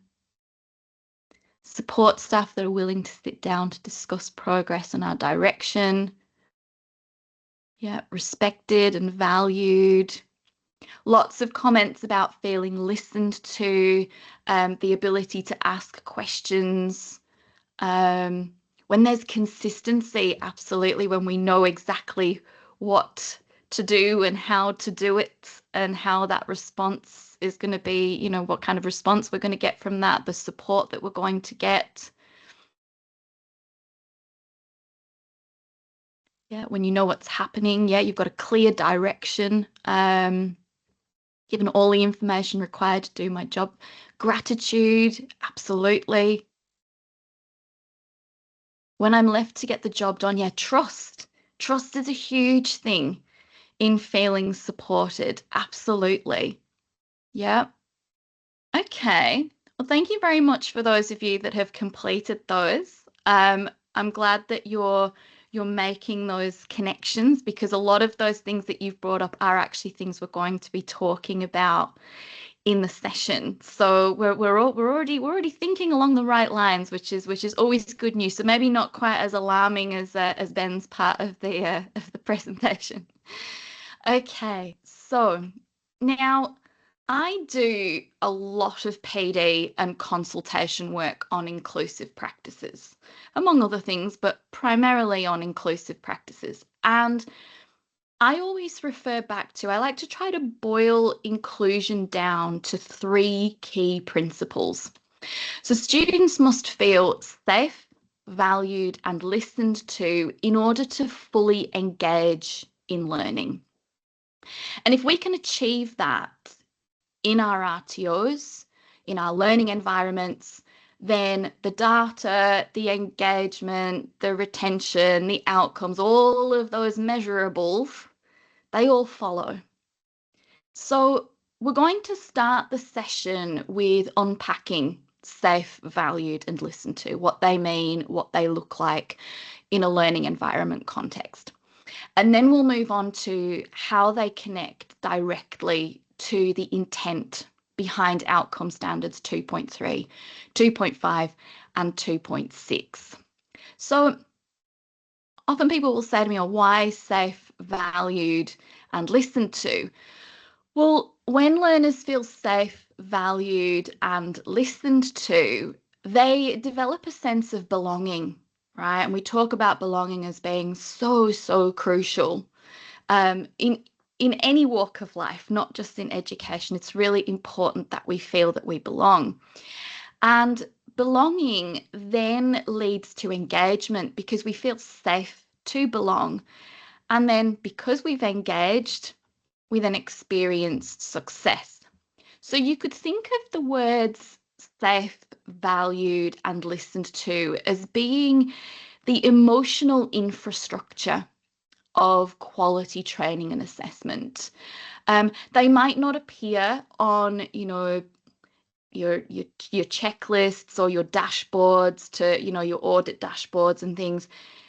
support staff that are willing to sit down to discuss progress and our direction. Yeah, respected and valued. Lots of comments about feeling listened to, the ability to ask questions. When there's consistency, absolutely, when we know exactly what to do and how to do it and how that response is going to be, you know, what kind of response we're going to get from that, the support that we're going to get. Yeah, when you know what's happening, yeah, you've got a clear direction, given all the information required to do my job. Gratitude, absolutely. When I'm left to get the job done, yeah, trust. Trust is a huge thing in feeling supported. Absolutely. Yeah. Okay. Well, thank you very much for those of you that have completed those. I'm glad that you're making those connections, because a lot of those things that you've brought up are actually things we're going to be talking about in the session. So we're already thinking along the right lines, which is always good news. So maybe not quite as alarming as Ben's part of the presentation. Okay, so now I do a lot of PD and consultation work on inclusive practices, among other things, but primarily on inclusive practices. And I always refer back to, I like to try to boil inclusion down to 3 key principles. So students must feel safe, valued, and listened to in order to fully engage in learning. And if we can achieve that in our RTOs, in our learning environments, then the data, the engagement, the retention, the outcomes, all of those measurables, they all follow. So we're going to start the session with unpacking safe, valued, and listened to, what they mean, what they look like in a learning environment context. And then we'll move on to how they connect directly to the intent behind outcome standards 2.3, 2.5, and 2.6. So often people will say to me, oh, why safe, valued, and listened to? Well, when learners feel safe, valued, and listened to, they develop a sense of belonging, right? And we talk about belonging as being so crucial in any walk of life, not just in education. It's really important that we feel that we belong. And belonging then leads to engagement, because we feel safe to belong. And then because we've engaged, we then experience success. So you could think of the words safe, valued, and listened to as being the emotional infrastructure of quality training and assessment. They might not appear on, your checklists or your dashboards to, your audit dashboards and things,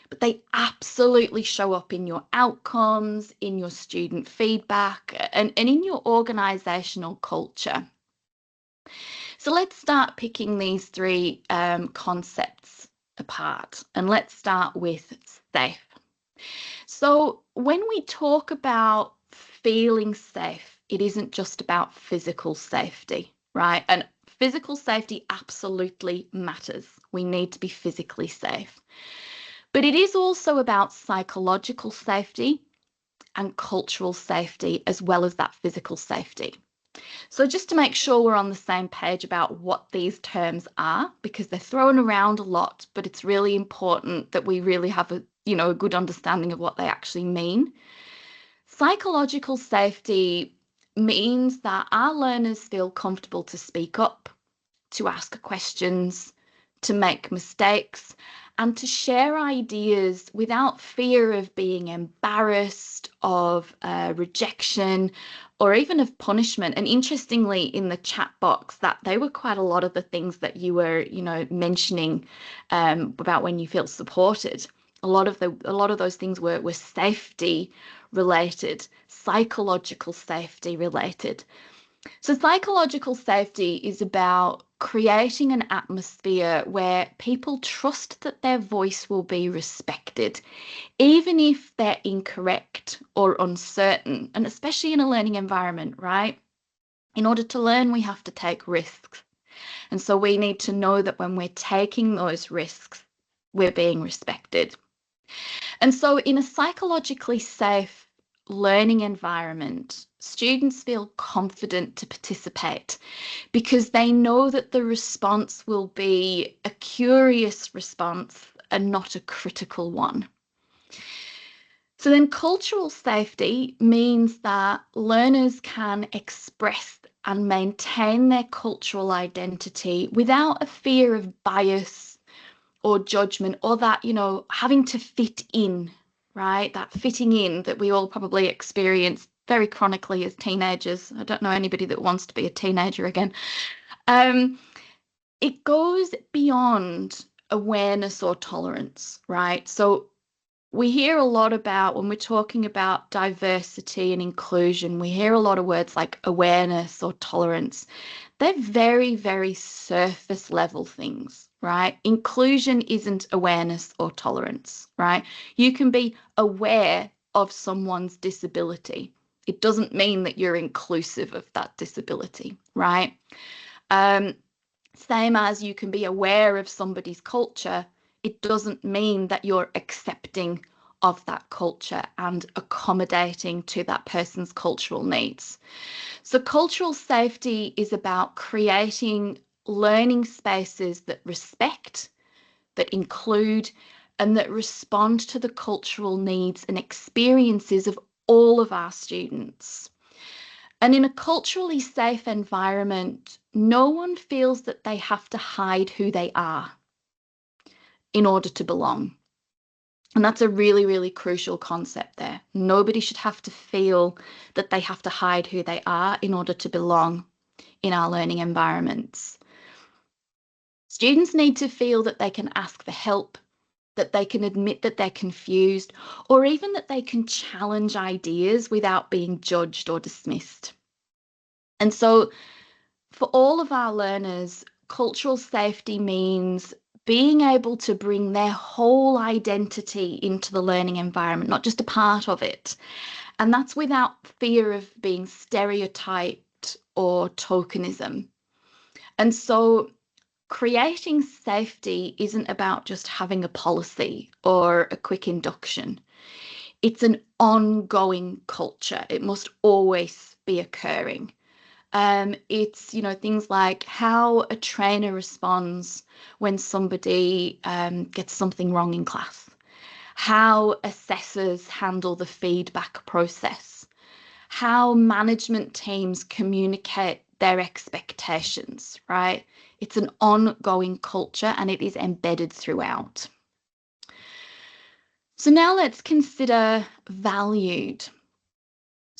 but they absolutely show up in your outcomes, in your student feedback, and in your organizational culture. So let's start picking these 3 concepts apart, and let's start with safe. So when we talk about feeling safe, it isn't just about physical safety, right? And physical safety absolutely matters. We need to be physically safe. But it is also about psychological safety and cultural safety, as well as that physical safety. So just to make sure we're on the same page about what these terms are, because they're thrown around a lot, but it's really important that we really have a good understanding of what they actually mean. Psychological safety means that our learners feel comfortable to speak up, to ask questions, to make mistakes, and to share ideas without fear of being embarrassed, of rejection, or even of punishment. And interestingly, in the chat box, that they were quite a lot of the things that you were, mentioning about when you feel supported. A lot of those things were safety related, psychological safety related. So psychological safety is about creating an atmosphere where people trust that their voice will be respected, even if they're incorrect or uncertain, and especially in a learning environment, right? In order to learn, we have to take risks. And so we need to know that when we're taking those risks, we're being respected. And so in a psychologically safe learning environment, students feel confident to participate because they know that the response will be a curious response and not a critical one. So then cultural safety means that learners can express and maintain their cultural identity without a fear of bias or judgment, or that, having to fit in, right? That fitting in that we all probably experience very chronically as teenagers. I don't know anybody that wants to be a teenager again. It goes beyond awareness or tolerance, right? So we hear a lot about, when we're talking about diversity and inclusion, we hear a lot of words like awareness or tolerance. They're very, very surface level things, right? Inclusion isn't awareness or tolerance, right? You can be aware of someone's disability. It doesn't mean that you're inclusive of that disability, right? Same as you can be aware of somebody's culture, it doesn't mean that you're accepting of that culture and accommodating to that person's cultural needs. So cultural safety is about creating learning spaces that respect, that include, and that respond to the cultural needs and experiences of all of our students. And in a culturally safe environment, no one feels that they have to hide who they are in order to belong. And that's a really, really crucial concept there. Nobody should have to feel that they have to hide who they are in order to belong in our learning environments. Students need to feel that they can ask for help, that they can admit that they're confused, or even that they can challenge ideas without being judged or dismissed. And so for all of our learners, cultural safety means being able to bring their whole identity into the learning environment, not just a part of it. And that's without fear of being stereotyped or tokenism. And so creating safety isn't about just having a policy or a quick induction. It's an ongoing culture. It must always be occurring. It's, things like how a trainer responds when somebody gets something wrong in class, how assessors handle the feedback process, how management teams communicate their expectations, right? It's an ongoing culture and it is embedded throughout. So now let's consider valued.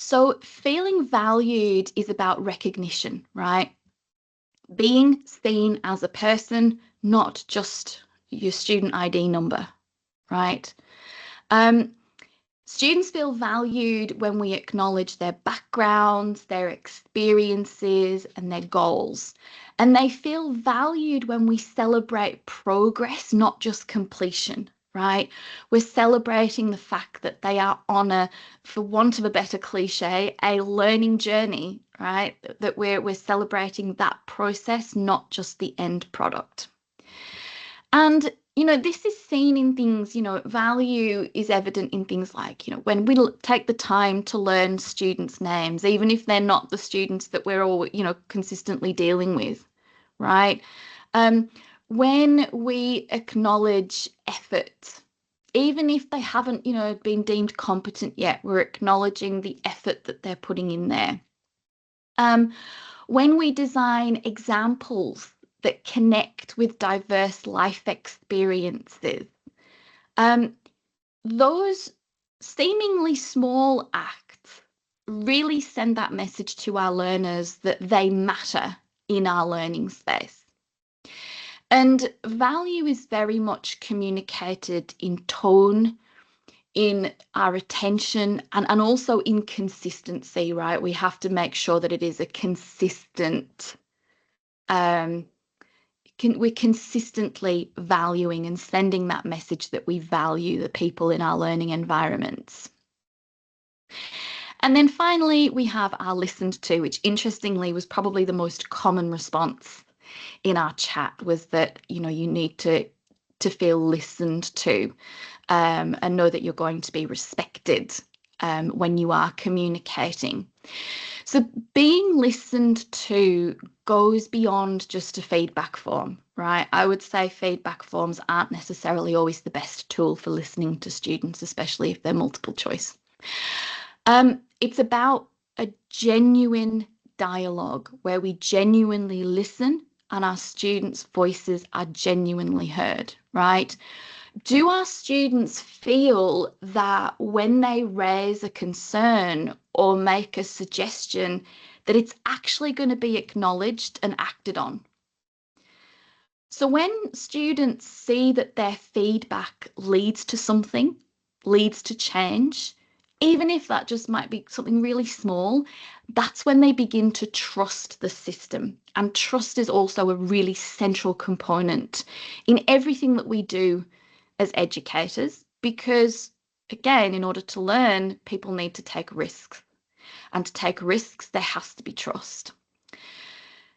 So feeling valued is about recognition, right? Being seen as a person, not just your student ID number, right? Students feel valued when we acknowledge their backgrounds, their experiences, and their goals. And they feel valued when we celebrate progress, not just completion, right? We're celebrating the fact that they are on a, for want of a better cliche, a learning journey, right? That we're celebrating that process, not just the end product. And this is seen in things, value is evident in things like, when we take the time to learn students' names, even if they're not the students that we're all, consistently dealing with, right? When we acknowledge effort, even if they haven't, been deemed competent yet, we're acknowledging the effort that they're putting in there. When we design examples that connect with diverse life experiences, those seemingly small acts really send that message to our learners that they matter in our learning space. And value is very much communicated in tone, in our attention, and also in consistency, right? We have to make sure that it is a consistent, we're consistently valuing and sending that message that we value the people in our learning environments. And then finally, we have our listened to, which interestingly was probably the most common response in our chat, was that, you need to feel listened to, and know that you're going to be respected when you are communicating. So being listened to goes beyond just a feedback form, right? I would say feedback forms aren't necessarily always the best tool for listening to students, especially if they're multiple choice. It's about a genuine dialogue where we genuinely listen and our students' voices are genuinely heard, right? Do our students feel that when they raise a concern or make a suggestion, that it's actually going to be acknowledged and acted on? So when students see that their feedback leads to something, leads to change, even if that just might be something really small, that's when they begin to trust the system. And trust is also a really central component in everything that we do as educators, because again, in order to learn, people need to take risks. And to take risks, there has to be trust.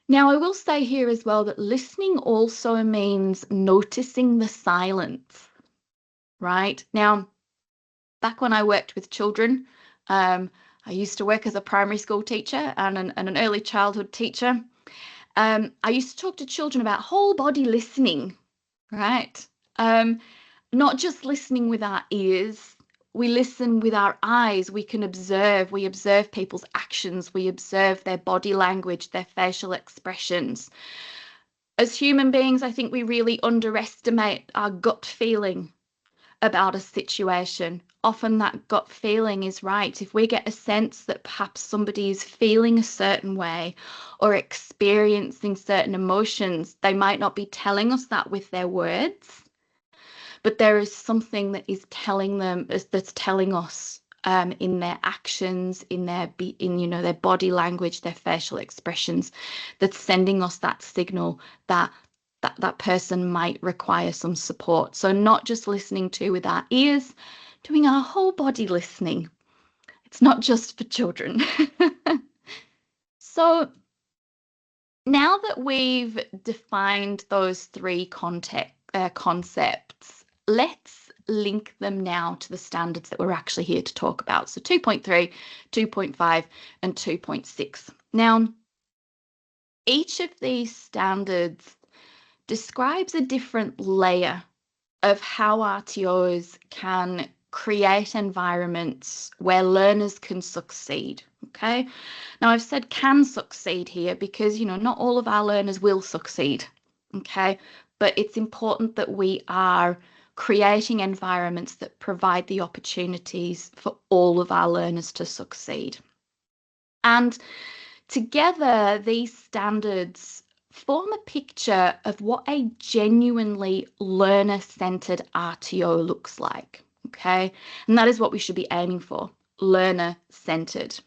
Now, I will say here as well that listening also means noticing the silence, right? Now, back when I worked with children, I used to work as a primary school teacher and an early childhood teacher. I used to talk to children about whole body listening, right? Not just listening with our ears. We listen with our eyes. We can observe. We observe people's actions. We observe their body language, their facial expressions. As human beings, I think we really underestimate our gut feeling about a situation. Often that gut feeling is right. If we get a sense that perhaps somebody is feeling a certain way or experiencing certain emotions, they might not be telling us that with their words, but there is something that is telling them, that's telling us in their actions, in their body language, their facial expressions, that's sending us that signal that that person might require some support. So not just listening to with our ears, doing our whole body listening. It's not just for children. So now that we've defined those three concepts, let's link them now to the standards that we're actually here to talk about. So 2.3, 2.5, and 2.6. Now, each of these standards describes a different layer of how RTOs can create environments where learners can succeed. Okay. Now I've said can succeed here because, not all of our learners will succeed. Okay. But it's important that we are creating environments that provide the opportunities for all of our learners to succeed. And together, these standards form a picture of what a genuinely learner-centered RTO looks like, okay? And that is what we should be aiming for, learner-centered.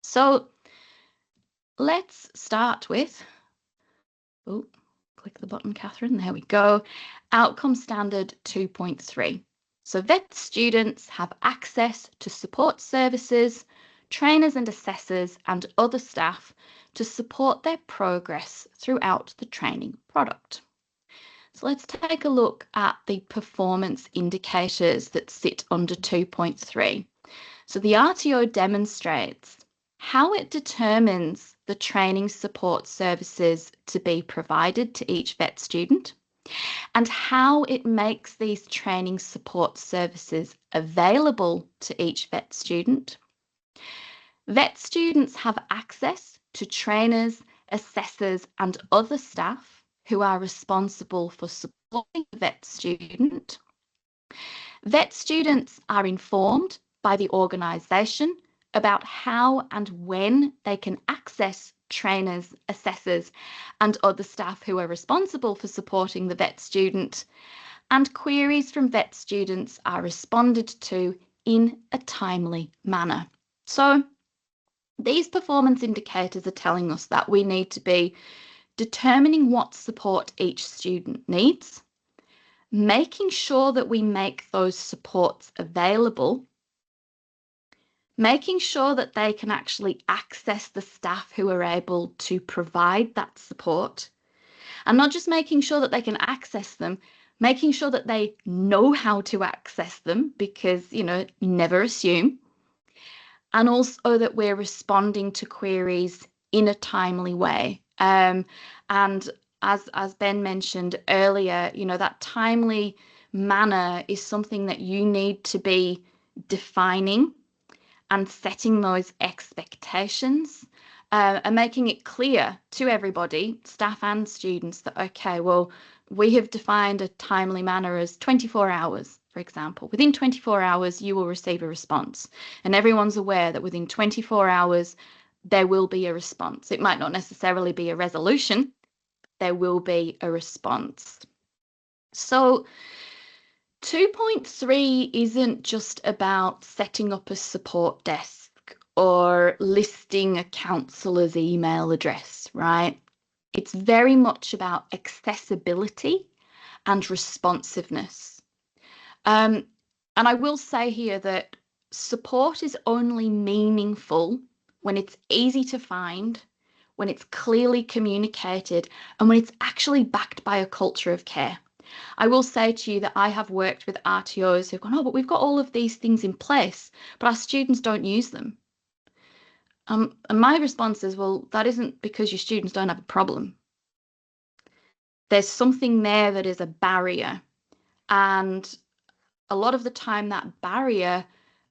So let's start with, click the button, Catherine, there we go, Outcome Standard 2.3. So VET students have access to support services, trainers and assessors and other staff to support their progress throughout the training product. So let's take a look at the performance indicators that sit under 2.3. So the RTO demonstrates how it determines the training support services to be provided to each VET student and how it makes these training support services available to each VET student. VET students have access to trainers, assessors and other staff who are responsible for supporting the VET student. VET students are informed by the organisation about how and when they can access trainers, assessors and other staff who are responsible for supporting the VET student, and queries from VET students are responded to in a timely manner. So these performance indicators are telling us that we need to be determining what support each student needs, making sure that we make those supports available, making sure that they can actually access the staff who are able to provide that support, and not just making sure that they can access them, making sure that they know how to access them, because, you never assume, and also that we're responding to queries in a timely way. And as Ben mentioned earlier, that timely manner is something that you need to be defining and setting those expectations and making it clear to everybody, staff and students, that, okay, well, We have defined a timely manner as 24 hours, for example. Within 24 hours, you will receive a response. And everyone's aware that within 24 hours, there will be a response. It might not necessarily be a resolution. There will be a response. So 2.3 isn't just about setting up a support desk or listing a counsellor's email address, right? It's very much about accessibility and responsiveness. And I will say here that support is only meaningful when it's easy to find, when it's clearly communicated, and when it's actually backed by a culture of care. I will say to you that I have worked with RTOs who've gone, oh, but we've got all of these things in place, but our students don't use them. And my response is, well, that isn't because your students don't have a problem. There's something there that is a barrier. And a lot of the time that barrier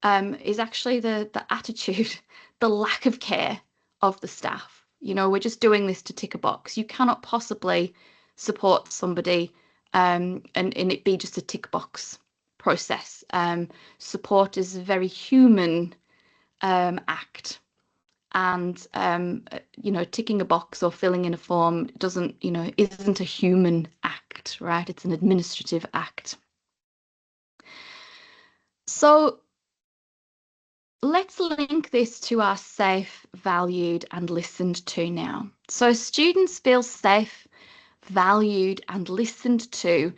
is actually the attitude, the lack of care of the staff. You know, we're just doing this to tick a box. You cannot possibly support somebody and it be just a tick box process. Support is a very human act. And, you know, ticking a box or filling in a form doesn't, you know, isn't a human act, right? It's an administrative act. So let's link this to our safe, valued, and listened to now. So students feel safe, valued, and listened to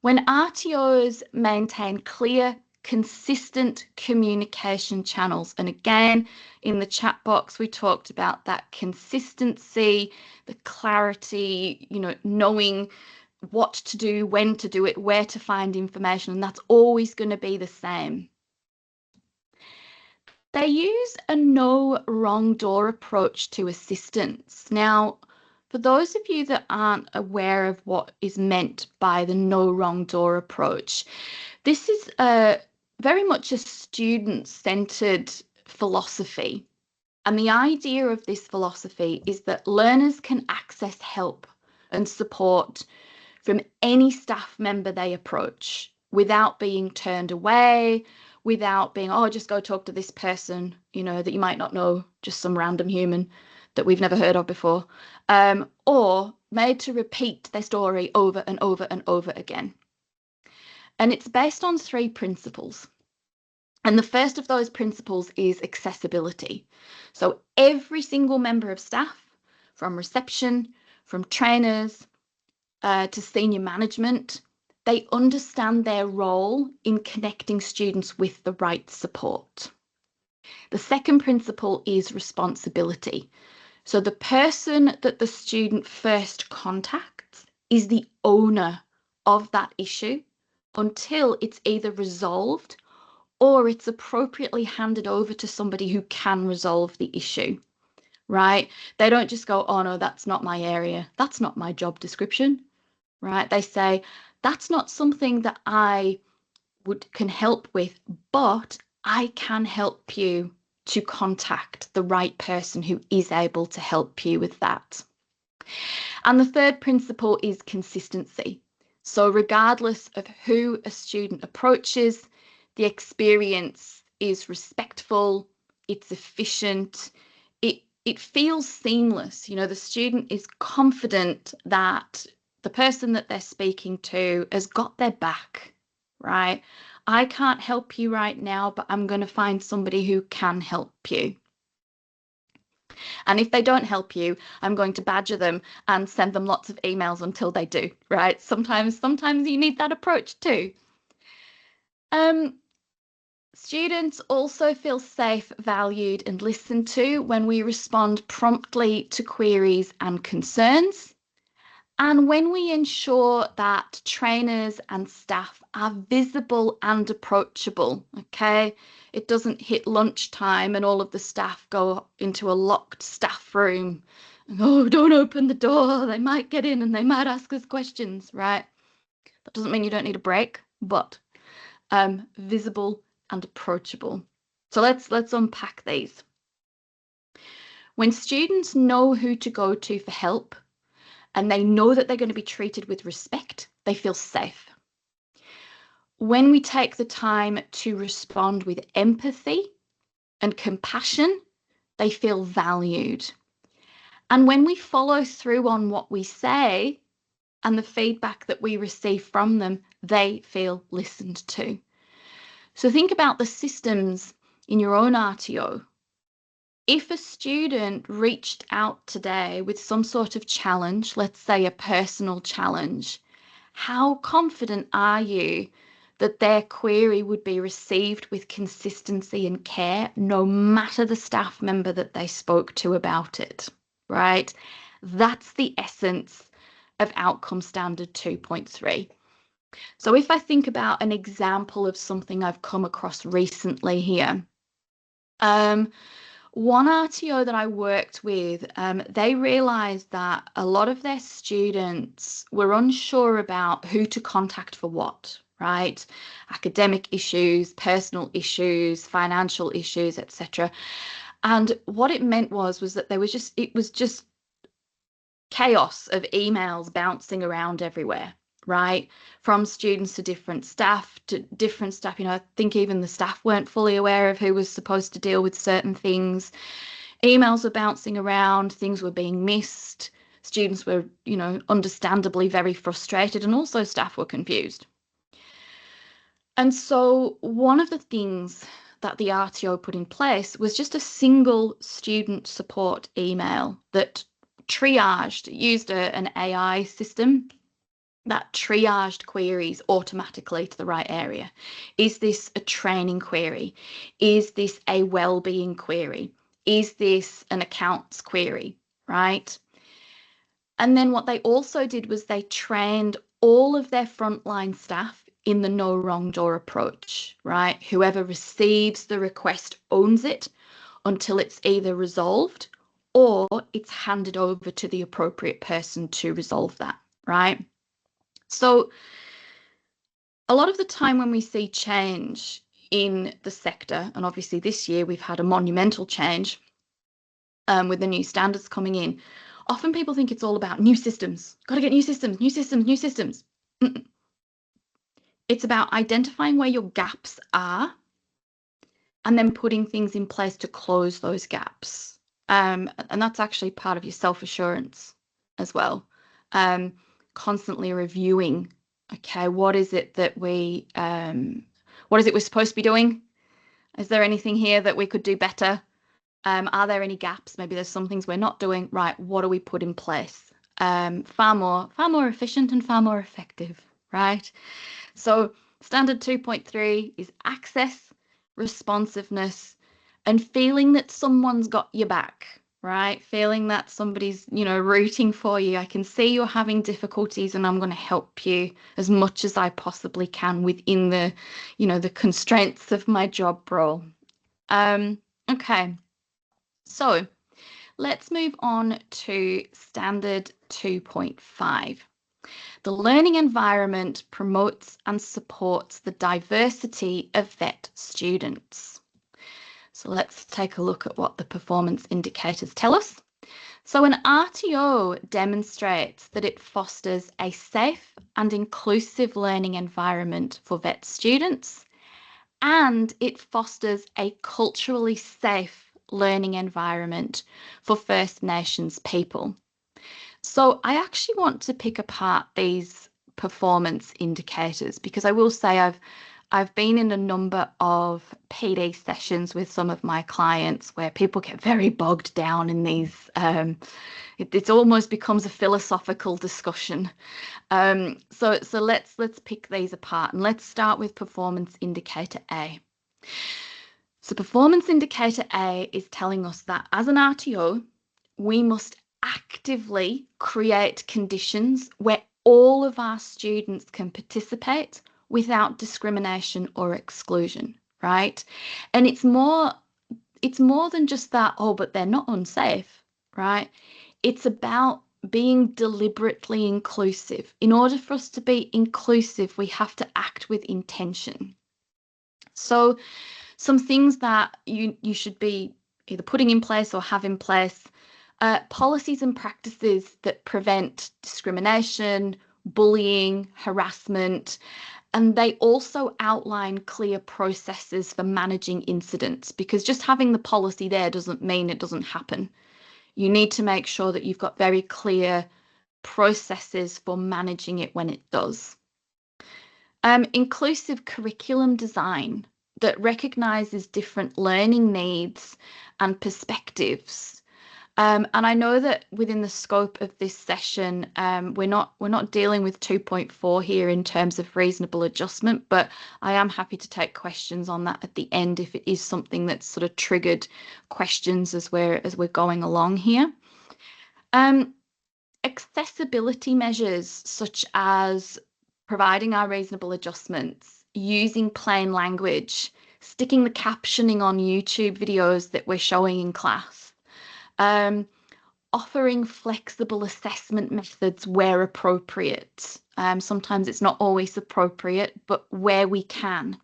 when RTOs maintain clear, consistent communication channels. And again, in the chat box, we talked about that consistency, the clarity, you know, knowing what to do, when to do it, where to find information, and that's always going to be the same. They use a no wrong door approach to assistance. Now, for those of you that aren't aware of what is meant by the no wrong door approach, this is very much a student-centered philosophy. And the idea of this philosophy is that learners can access help and support from any staff member they approach without being turned away, without being, oh, just go talk to this person, you know, that you might not know, just some random human that we've never heard of before, or made to repeat their story over and over and over again. And it's based on 3 principles. And the first of those principles is accessibility. So every single member of staff, from reception, from trainers, to senior management, they understand their role in connecting students with the right support. The second principle is responsibility. So the person that the student first contacts is the owner of that issue until it's either resolved or it's appropriately handed over to somebody who can resolve the issue, right? They don't just go, oh no, that's not my area. That's not my job description, right? They say, that's not something that I can help with, but I can help you to contact the right person who is able to help you with that. And the third principle is consistency. So regardless of who a student approaches, the experience is respectful, it's efficient, it feels seamless. You know, the student is confident that the person that they're speaking to has got their back, right? I can't help you right now, but I'm going to find somebody who can help you. And if they don't help you, I'm going to badger them and send them lots of emails until they do, right? Sometimes you need that approach too. Students also feel safe, valued, and listened to when we respond promptly to queries and concerns, and when we ensure that trainers and staff are visible and approachable, okay? It doesn't hit lunchtime and all of the staff go into a locked staff room and, oh, don't open the door, they might get in and they might ask us questions, right? That doesn't mean you don't need a break, but visible and approachable. So let's unpack these. When students know who to go to for help, and they know that they're going to be treated with respect they feel safe. When we take the time to respond with empathy and compassion, they feel valued. And when we follow through on what we say and the feedback that we receive from them, they feel listened to. So think about the systems in your own RTO. If a student reached out today with some sort of challenge, let's say a personal challenge, how confident are you that their query would be received with consistency and care, no matter the staff member that they spoke to about it, right? That's the essence of Outcome Standard 2.3. So if I think about an example of something I've come across recently here, one RTO that I worked with, they realised that a lot of their students were unsure about who to contact for what, right? Academic issues, personal issues, financial issues, etc. And what it meant was that it was just chaos of emails bouncing around everywhere, right? From students to different staff, I think even the staff weren't fully aware of who was supposed to deal with certain things. Emails were bouncing around, things were being missed. Students were, understandably very frustrated, and also staff were confused. And so one of the things that the RTO put in place was just a single student support email that used an AI system that triaged queries automatically to the right area. Is this a training query? Is this a wellbeing query? Is this an accounts query, right? And then what they also did was they trained all of their frontline staff in the no wrong door approach, right? Whoever receives the request owns it until it's either resolved or it's handed over to the appropriate person to resolve that, right? So a lot of the time when we see change in the sector, and obviously this year we've had a monumental change with the new standards coming in, often people think it's all about new systems. Got to get new systems, new systems, new systems. It's about identifying where your gaps are and then putting things in place to close those gaps. And that's actually part of your self-assurance as well. Constantly reviewing, okay, what is it we're supposed to be doing? Is there anything here that we could do better? Are there any gaps? Maybe there's some things we're not doing right. What do we put in place? Far more efficient and far more effective, right? So standard 2.3 is access, responsiveness, and feeling that someone's got your back, right? Feeling that somebody's, rooting for you. I can see you're having difficulties and I'm going to help you as much as I possibly can within the, the constraints of my job role. Okay. So let's move on to standard 2.5. The learning environment promotes and supports the diversity of VET students. So let's take a look at what the performance indicators tell us. So an RTO demonstrates that it fosters a safe and inclusive learning environment for VET students, and it fosters a culturally safe learning environment for First Nations people. So I actually want to pick apart these performance indicators because I will say I've been in a number of PD sessions with some of my clients where people get very bogged down in these. It almost becomes a philosophical discussion. So let's pick these apart and let's start with performance indicator A. So performance indicator A is telling us that as an RTO, we must actively create conditions where all of our students can participate without discrimination or exclusion, right? And it's more than just that, but they're not unsafe, right? It's about being deliberately inclusive. In order for us to be inclusive, we have to act with intention. So some things that you should be either putting in place or have in place, policies and practices that prevent discrimination bullying, harassment, and they also outline clear processes for managing incidents, because just having the policy there doesn't mean it doesn't happen. You need to make sure that you've got very clear processes for managing it when it does. Inclusive curriculum design that recognises different learning needs and perspectives. And I know that within the scope of this session, we're not dealing with 2.4 here in terms of reasonable adjustment, but I am happy to take questions on that at the end if it is something that's sort of triggered questions as we're going along here. Accessibility measures such as providing our reasonable adjustments, using plain language, sticking the captioning on YouTube videos that we're showing in class, offering flexible assessment methods where appropriate. Sometimes it's not always appropriate, but where we can.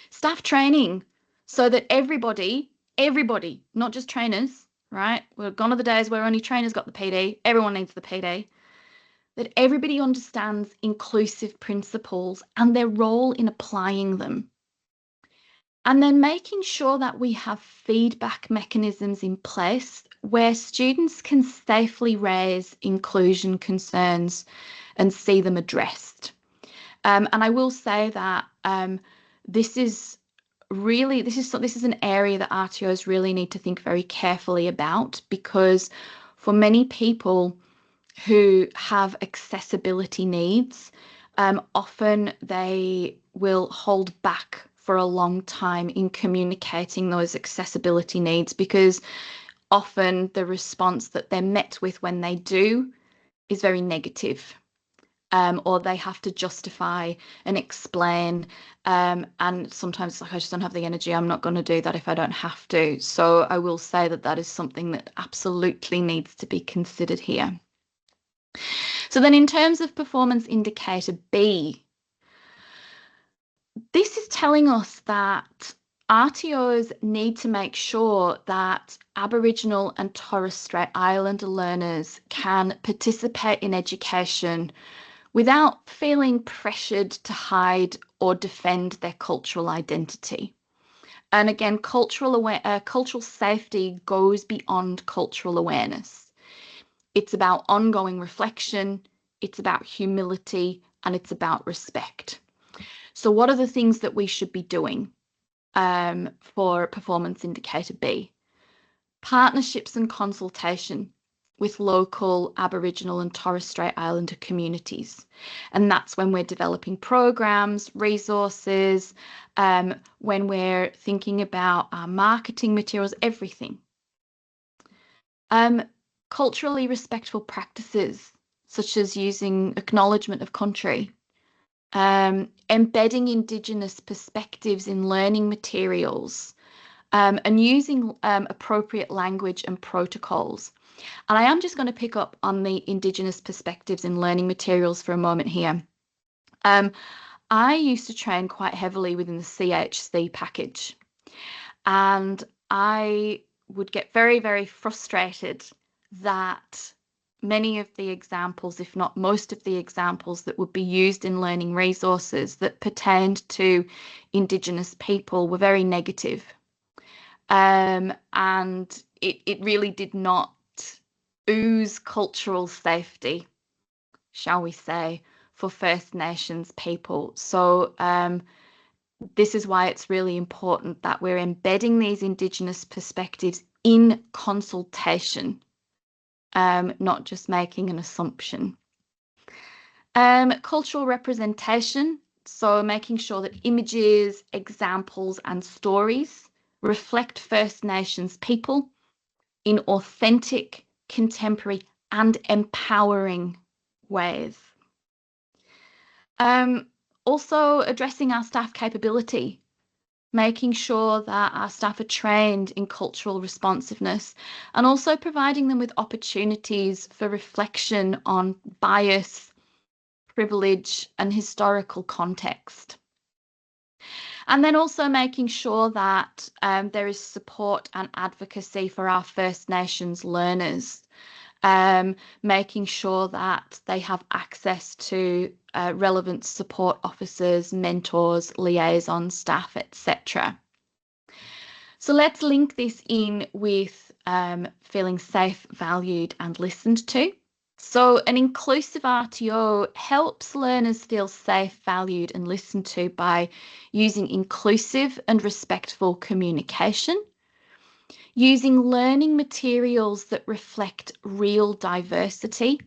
Staff training so that everybody, not just trainers, right? We're gone are the days where only trainers got the PD. Everyone needs the PD. That everybody understands inclusive principles and their role in applying them. And then making sure that we have feedback mechanisms in place where students can safely raise inclusion concerns and see them addressed. And I will say that this is an area that RTOs really need to think very carefully about, because for many people who have accessibility needs, often they will hold back for a long time in communicating those accessibility needs, because often the response that they're met with when they do is very negative. Or they have to justify and explain, and sometimes it's like, I just don't have the energy, I'm not going to do that if I don't have to. So I will say that that is something that absolutely needs to be considered here. So then in terms of performance indicator B, this is telling us that RTOs need to make sure that Aboriginal and Torres Strait Islander learners can participate in education without feeling pressured to hide or defend their cultural identity. And again, cultural safety goes beyond cultural awareness. It's about ongoing reflection, it's about humility, and it's about respect. So what are the things that we should be doing for performance indicator B? Partnerships and consultation with local Aboriginal and Torres Strait Islander communities. And that's when we're developing programs, resources, when we're thinking about our marketing materials, everything. Culturally respectful practices, such as using acknowledgement of country, embedding Indigenous perspectives in learning materials, and using appropriate language and protocols. And I am just going to pick up on the Indigenous perspectives in learning materials for a moment here. I used to train quite heavily within the CHC package, and I would get very, very frustrated that many of the examples, if not most of the examples that would be used in learning resources that pertained to Indigenous people were very negative. And it really did not ooze cultural safety, shall we say, for First Nations people. So this is why it's really important that we're embedding these Indigenous perspectives in consultation, not just making an assumption. Cultural representation, so making sure that images, examples, and stories reflect First Nations people in authentic, contemporary, and empowering ways. Also addressing our staff capability, making sure that our staff are trained in cultural responsiveness, and also providing them with opportunities for reflection on bias, privilege, and historical context. And then also making sure that there is support and advocacy for our First Nations learners. making sure that they have access to relevant support officers, mentors, liaison staff, etc. So let's link this in with feeling safe, valued, and listened to. So an inclusive RTO helps learners feel safe, valued, and listened to by using inclusive and respectful communication, using learning materials that reflect real diversity,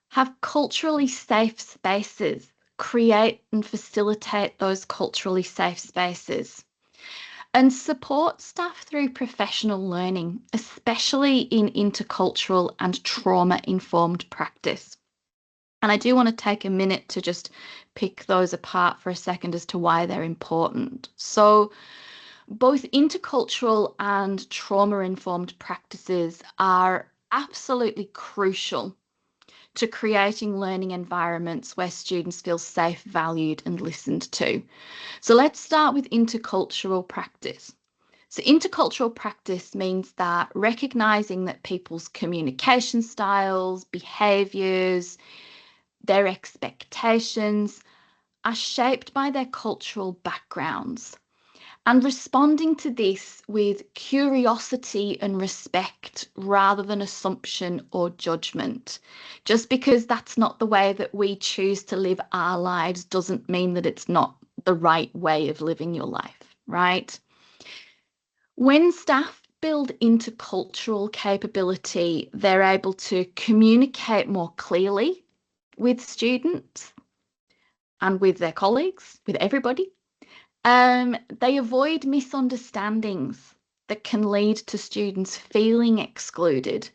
have culturally safe spaces, create and facilitate those culturally safe spaces, and support staff through professional learning, especially in intercultural and trauma-informed practice. And I do want to take a minute to just pick those apart for a second as to why they're important. So both intercultural and trauma-informed practices are absolutely crucial to creating learning environments where students feel safe, valued, and listened to. So let's start with intercultural practice. So intercultural practice means that recognizing that people's communication styles, behaviors, their expectations are shaped by their cultural backgrounds, and responding to this with curiosity and respect rather than assumption or judgment. Just because that's not the way that we choose to live our lives doesn't mean that it's not the right way of living your life, right? When staff build intercultural capability, they're able to communicate more clearly with students and with their colleagues, with everybody. They avoid misunderstandings that can lead to students feeling excluded,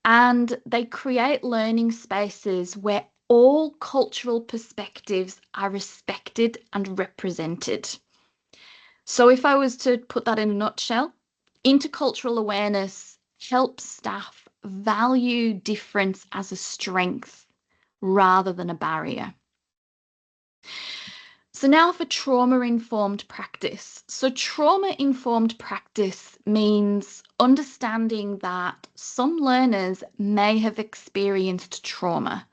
and they create learning spaces where all cultural perspectives are respected and represented. So if I was to put that in a nutshell, intercultural awareness helps staff value difference as a strength rather than a barrier. So now for trauma-informed practice. So trauma-informed practice means understanding that some learners may have experienced trauma,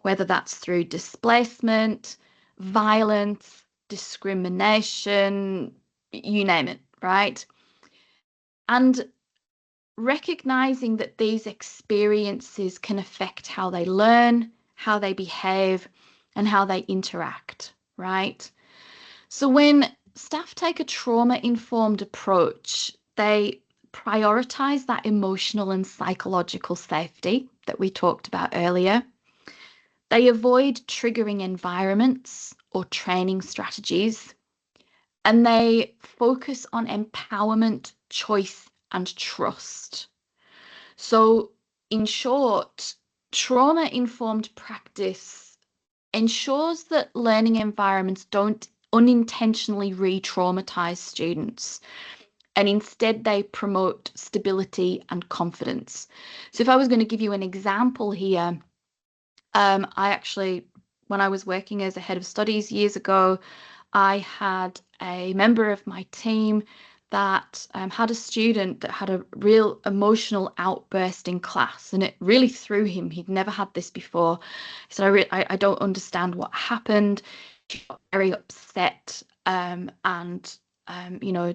whether that's through displacement, violence, discrimination, you name it, right? And recognizing that these experiences can affect how they learn, how they behave, and how they interact, right? So when staff take a trauma-informed approach, they prioritize that emotional and psychological safety that we talked about earlier. They avoid triggering environments or training strategies, and they focus on empowerment, choice, and trust. So in short, trauma-informed practice ensures that learning environments don't unintentionally re-traumatize students, and instead they promote stability and confidence. So if I was going to give you an example here, I actually, when I was working as a head of studies years ago, I had a member of my team that had a student that had a real emotional outburst in class, and it really threw him. He'd never had this before. He said, I don't understand what happened. She got very upset and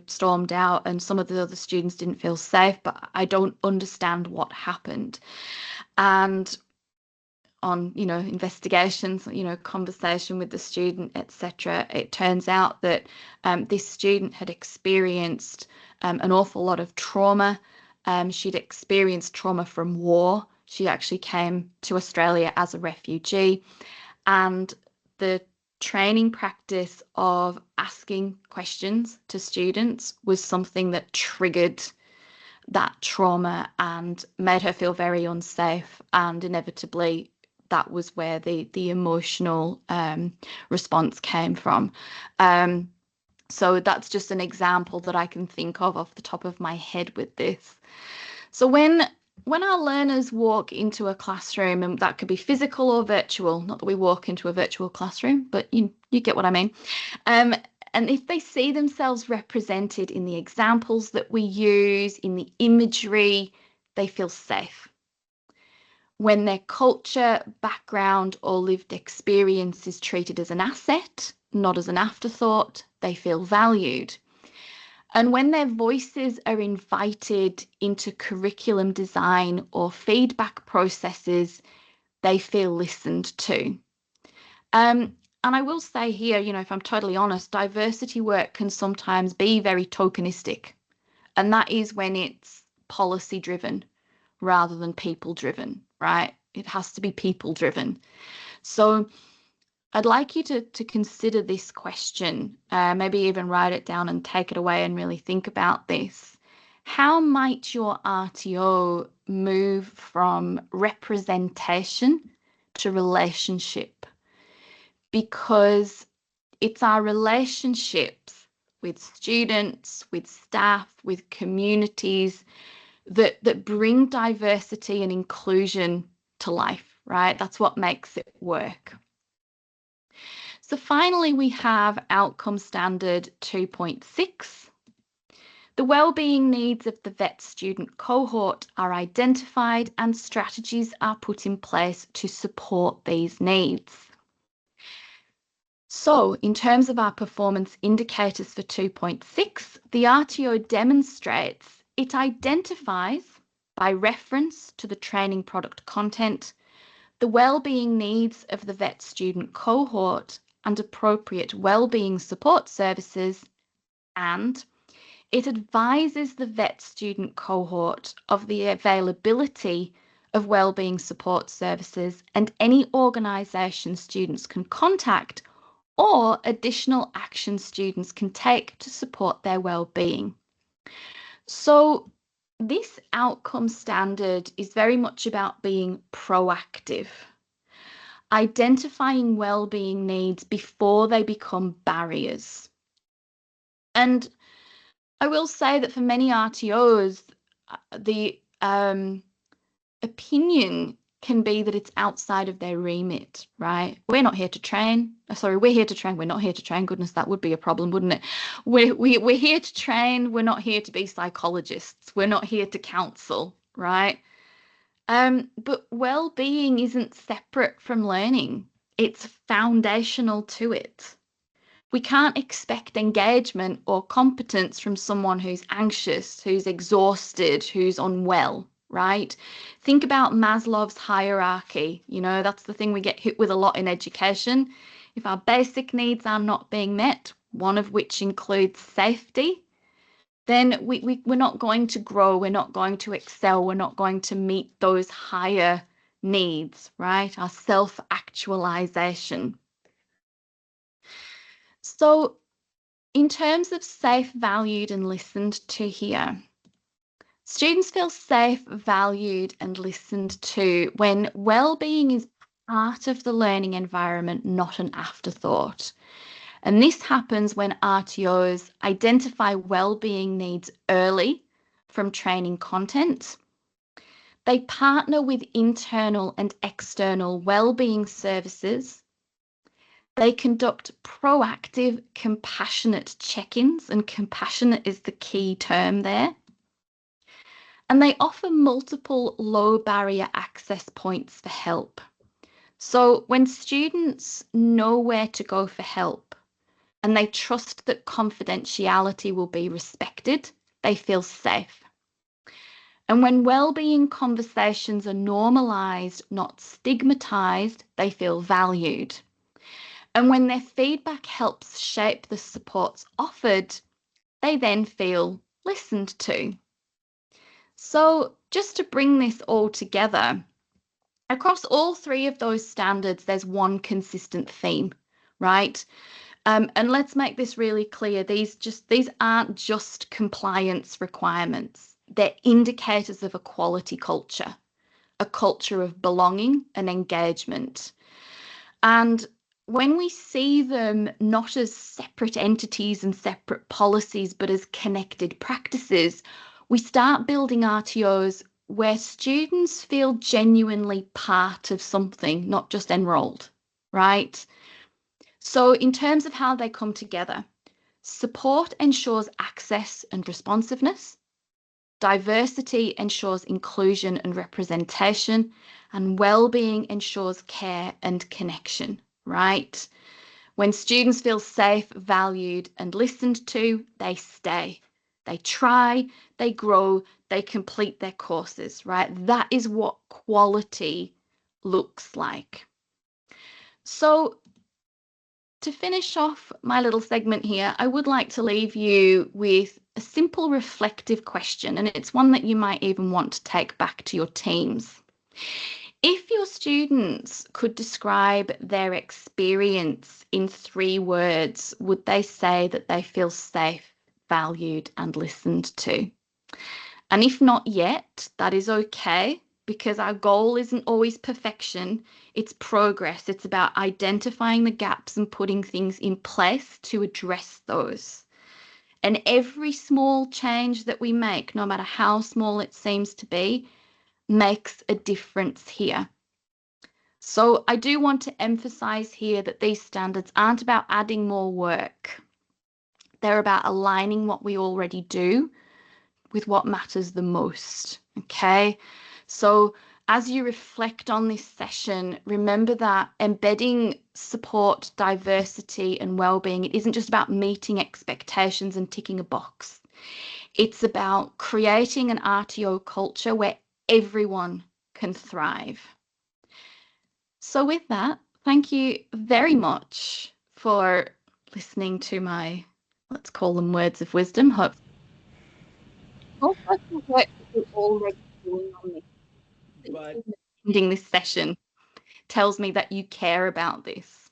stormed out, and some of the other students didn't feel safe, but I don't understand what happened. And on investigations, conversation with the student, etc., it turns out that this student had experienced an awful lot of trauma. She'd experienced trauma from war. She actually came to Australia as a refugee, and the training practice of asking questions to students was something that triggered that trauma and made her feel very unsafe, and inevitably that was where the emotional response came from. So that's just an example that I can think of off the top of my head with this. So when our learners walk into a classroom, and that could be physical or virtual, not that we walk into a virtual classroom, but you get what I mean. And if they see themselves represented in the examples that we use, in the imagery, they feel safe. When their culture, background, or lived experience is treated as an asset, not as an afterthought, they feel valued. And when their voices are invited into curriculum design or feedback processes, they feel listened to. And I will say here, if I'm totally honest, diversity work can sometimes be very tokenistic. And that is when it's policy driven rather than people driven, right? It has to be people driven. So I'd like you to consider this question, maybe even write it down and take it away and really think about this. How might your RTO move from representation to relationship? Because it's our relationships with students, with staff, with communities that bring diversity and inclusion to life, right? That's what makes it work. So finally, we have Outcome Standard 2.6. The wellbeing needs of the vet student cohort are identified and strategies are put in place to support these needs. So in terms of our performance indicators for 2.6, the RTO demonstrates it identifies, by reference to the training product content, the wellbeing needs of the vet student cohort and appropriate wellbeing support services, and it advises the vet student cohort of the availability of wellbeing support services and any organisation students can contact or additional action students can take to support their wellbeing. So this outcome standard is very much about being proactive, identifying wellbeing needs before they become barriers. And I will say that for many RTOs, the opinion can be that it's outside of their remit, right? We're not here to train. We're here to train. We're not here to train. Goodness, that would be a problem, wouldn't it? We're here to train. We're not here to be psychologists. We're not here to counsel, right? But well-being isn't separate from learning. It's foundational to it. We can't expect engagement or competence from someone who's anxious, who's exhausted, who's unwell, right? Think about Maslow's hierarchy. That's the thing we get hit with a lot in education. If our basic needs are not being met, one of which includes safety, then we're not going to grow, we're not going to excel, we're not going to meet those higher needs, right? Our self-actualization. So in terms of safe, valued, and listened to here, students feel safe, valued, and listened to when well-being is part of the learning environment, not an afterthought. And this happens when RTOs identify well-being needs early from training content. They partner with internal and external well-being services. They conduct proactive, compassionate check-ins, and compassionate is the key term there. And they offer multiple low barrier access points for help. So when students know where to go for help and they trust that confidentiality will be respected, they feel safe. And when well-being conversations are normalized, not stigmatized, they feel valued. And when their feedback helps shape the supports offered, they then feel listened to. So just to bring this all together, across all three of those standards, there's one consistent theme, right? And let's make this really clear. These aren't just compliance requirements. They're indicators of a quality culture, a culture of belonging and engagement. And when we see them not as separate entities and separate policies, but as connected practices, we start building RTOs where students feel genuinely part of something, not just enrolled, right? So in terms of how they come together, support ensures access and responsiveness. Diversity ensures inclusion and representation, and well-being ensures care and connection, right? When students feel safe, valued, and listened to, they stay. They try, they grow, they complete their courses, right? That is what quality looks like. So, to finish off my little segment here, I would like to leave you with a simple reflective question, and it's one that you might even want to take back to your teams. If your students could describe their experience in 3 words, would they say that they feel safe, valued, and listened to? And if not yet, that is okay, because our goal isn't always perfection, it's progress. It's about identifying the gaps and putting things in place to address those. And every small change that we make, no matter how small it seems to be, makes a difference here. So I do want to emphasize here that these standards aren't about adding more work. They're about aligning what we already do with what matters the most, okay? So as you reflect on this session, remember that embedding support, diversity, and well-being, it isn't just about meeting expectations and ticking a box. It's about creating an RTO culture where everyone can thrive. So with that, thank you very much for listening to my, let's call them words of wisdom. Hope all the work that you're already doing on this, But ending this session, tells me that you care about this.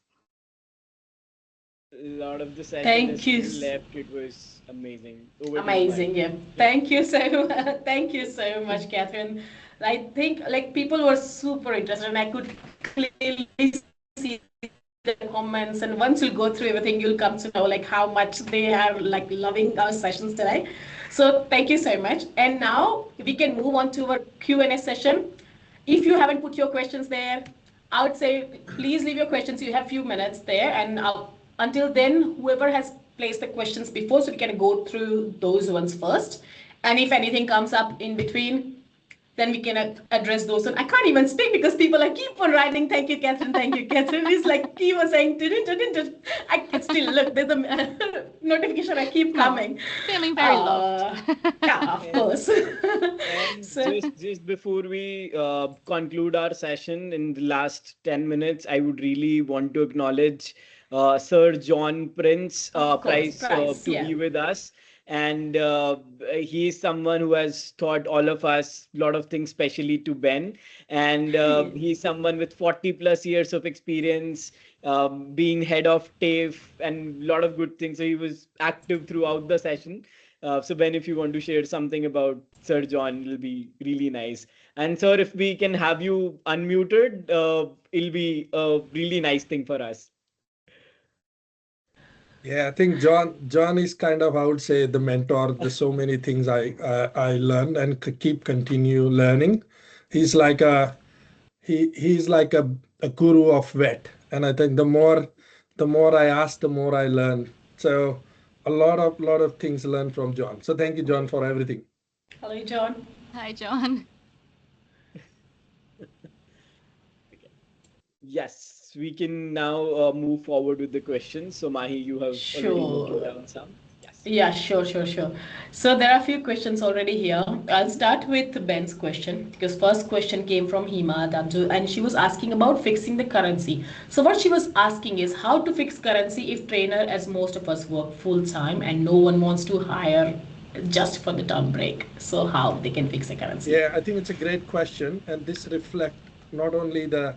a lot of the session is Thank you. still left. It was amazing. Over to you, Amazing, Mike. yeah. Thank you so much. Thank you so much, Catherine. I think like people were super interested, and I could clearly see the comments. And once you go through everything, you'll come to know like how much they are like loving our sessions today. So thank you so much. And now we can move on to our Q&A session. If you haven't put your questions there, I would say please leave your questions. You have a few minutes there, and until then, whoever has placed the questions before, so we can go through those ones first. And if anything comes up in between, then we can address those. And I can't even speak because people like keep on writing. Thank you, Catherine. Thank you, Catherine. It's like keep on saying. I can still look. There's a notification. I keep coming. Feeling very loved. Yeah, of course. And So, just before we conclude our session in the last 10 minutes, I would really want to acknowledge Sir John Prince of course, Price price. to Yeah. be with us. And he is someone who has taught all of us a lot of things, especially to Ben. And he's someone with 40 plus years of experience, being head of TAFE and a lot of good things. So he was active throughout the session. So Ben, if you want to share something about Sir John, it'll be really nice. And sir, if we can have you unmuted, it'll be a really nice thing for us. Yeah, I think John is kind of, I would say, the mentor. There's so many things I learned and keep continue learning. He's like he's like a guru of vet, and I think the more I ask, the more I learn. So a lot of things learned from John. So thank you, John, for everything. Hello, John. Hi, John. Yes, we can now move forward with the questions. So Mahi, you have already noted Sure. down some. Yes. Yeah, sure. So there are a few questions already here. I'll start with Ben's question because first question came from Hima Danju, and she was asking about fixing the currency. So what she was asking is how to fix currency if trainer, as most of us work full time and no one wants to hire just for the term break. So how they can fix the currency? Yeah, I think it's a great question, and this reflect not only the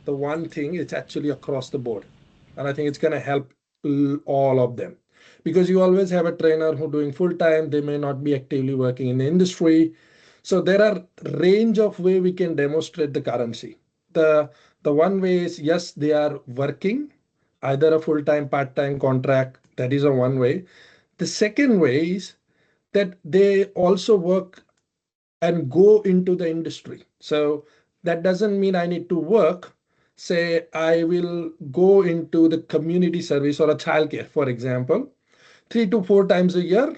one thing, it's actually across the board, and I think it's going to help all of them, because you always have a trainer who doing full time. They may not be actively working in the industry, so there are range of way we can demonstrate the currency. The one way is, yes, they are working either a full time, part time contract. That is a one way. The second way is that they also work and go into the industry. So that doesn't mean I need to work. Say I will go into the community service or a childcare, for example, 3 to 4 times a year.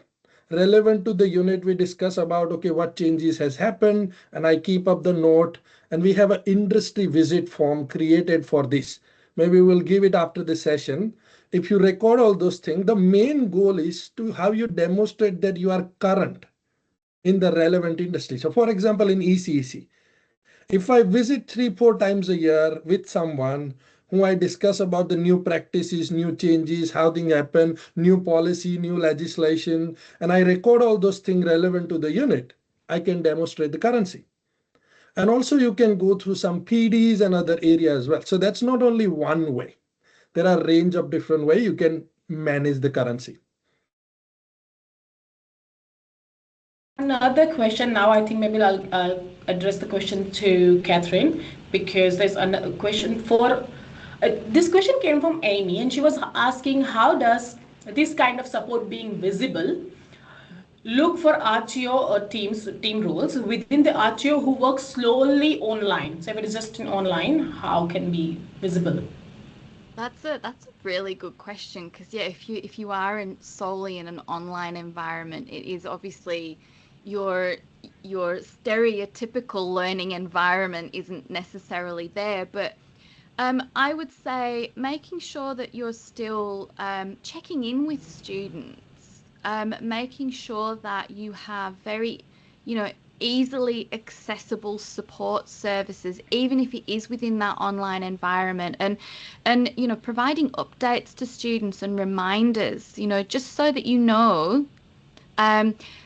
relevant to the unit, we discuss about, okay, what changes has happened, and I keep up the note, and we have an industry visit form created for this. Maybe we'll give it after the session. If you record all those things, the main goal is to have you demonstrate that you are current in the relevant industry. So for example, in ECEC, if I visit 3-4 times a year with someone who I discuss about the new practices, new changes, how things happen, new policy, new legislation, and I record all those things relevant to the unit, I can demonstrate the currency. And also you can go through some PDs and other areas as well. So that's not only one way. There are a range of different ways you can manage the currency. Another question now, I think maybe I'll address the question to Catherine, because there's a question for, this question came from Amy, and she was asking, how does this kind of support being visible look for RTO or team roles within the RTO who work slowly online? So if it is just in online, how can be visible? That's a really good question, because yeah, if you are solely in an online environment, it is obviously your stereotypical learning environment isn't necessarily there, but I would say making sure that you're still checking in with students, making sure that you have very, easily accessible support services, even if it is within that online environment, and providing updates to students and reminders, just so that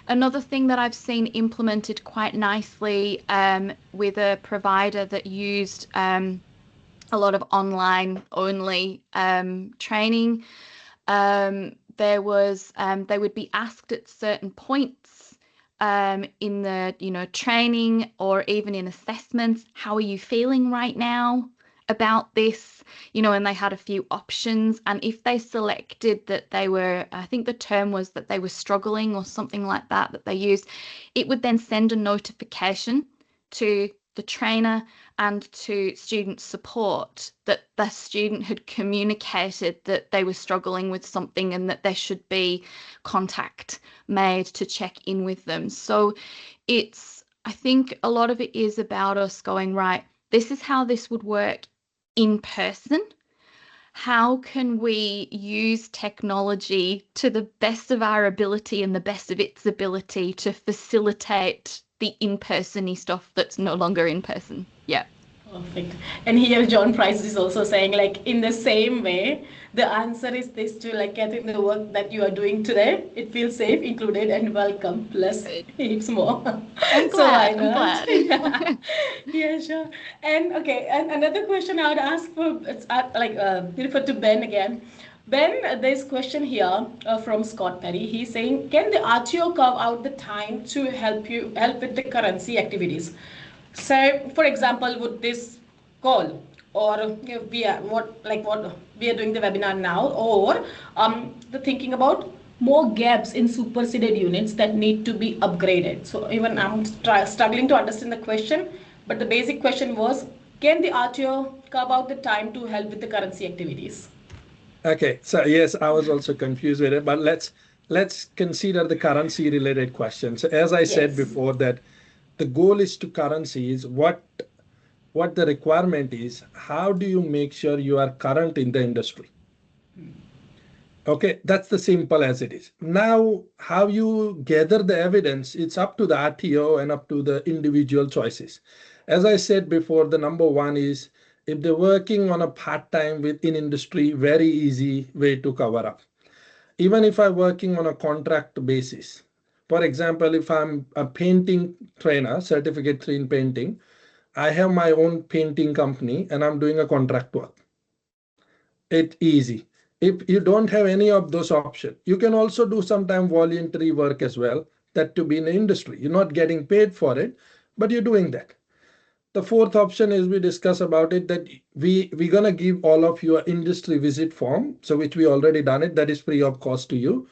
another thing that I've seen implemented quite nicely with a provider that used a lot of online only training, there was they would be asked at certain points in the training or even in assessments, how are you feeling right now about this, and they had a few options, and if they selected that they were, I think the term was that they were struggling or something like that they used, it would then send a notification to the trainer and to student support that the student had communicated that they were struggling with something and that there should be contact made to check in with them. So I think a lot of it is about us going, right, this is how this would work in person. How can we use technology to the best of our ability and the best of its ability to facilitate the in-person-y stuff that's no longer in person? Yeah. Perfect. And here John Price is also saying, like, in the same way, the answer is this too, like, Catherine, the work that you are doing today, it feels safe, included, and welcome, plus heaps more. I'm glad. I'm glad. Yeah, sure. And okay, and another question I would ask for, it's refer to Ben again. Ben, there's question here from Scott Perry. He's saying, can the RTO carve out the time to help with the currency activities? So, for example, would this call, or we are what we are doing the webinar now, or the thinking about more gaps in superseded units that need to be upgraded. So even I'm struggling to understand the question, but the basic question was, can the RTO carve out the time to help with the currency activities? Okay, so yes, I was also confused with it, but let's consider the currency related questions. So as I said before, that the goal is to currency is what the requirement is. How do you make sure you are current in the industry? Okay, that's the simple as it is. Now, how you gather the evidence, it's up to the RTO and up to the individual choices. As I said before, the number one is, if they're working on a part-time within industry, very easy way to cover up. Even if I'm working on a contract basis, for example, if I'm a painting trainer, certificate 3 in painting, I have my own painting company and I'm doing a contract work. It's easy. If you don't have any of those options, you can also do sometime voluntary work as well, that to be in the industry. You're not getting paid for it, but you're doing that. The fourth option is we discuss about it, that we're going to give all of you an industry visit form, so which we already done it, that is free of cost to you.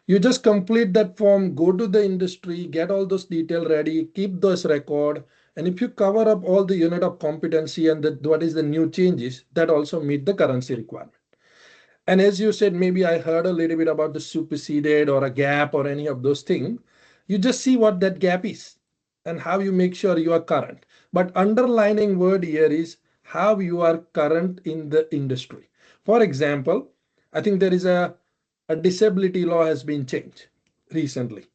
You just complete that form, go to the industry, get all those details ready, keep those record. And if you cover up all the unit of competency and what is the new changes, that also meet the currency requirement. And as you said, maybe I heard a little bit about the superseded or a gap or any of those things. You just see what that gap is and how you make sure you are current. But underlining word here is how you are current in the industry. For example, I think there is a disability law has been changed recently.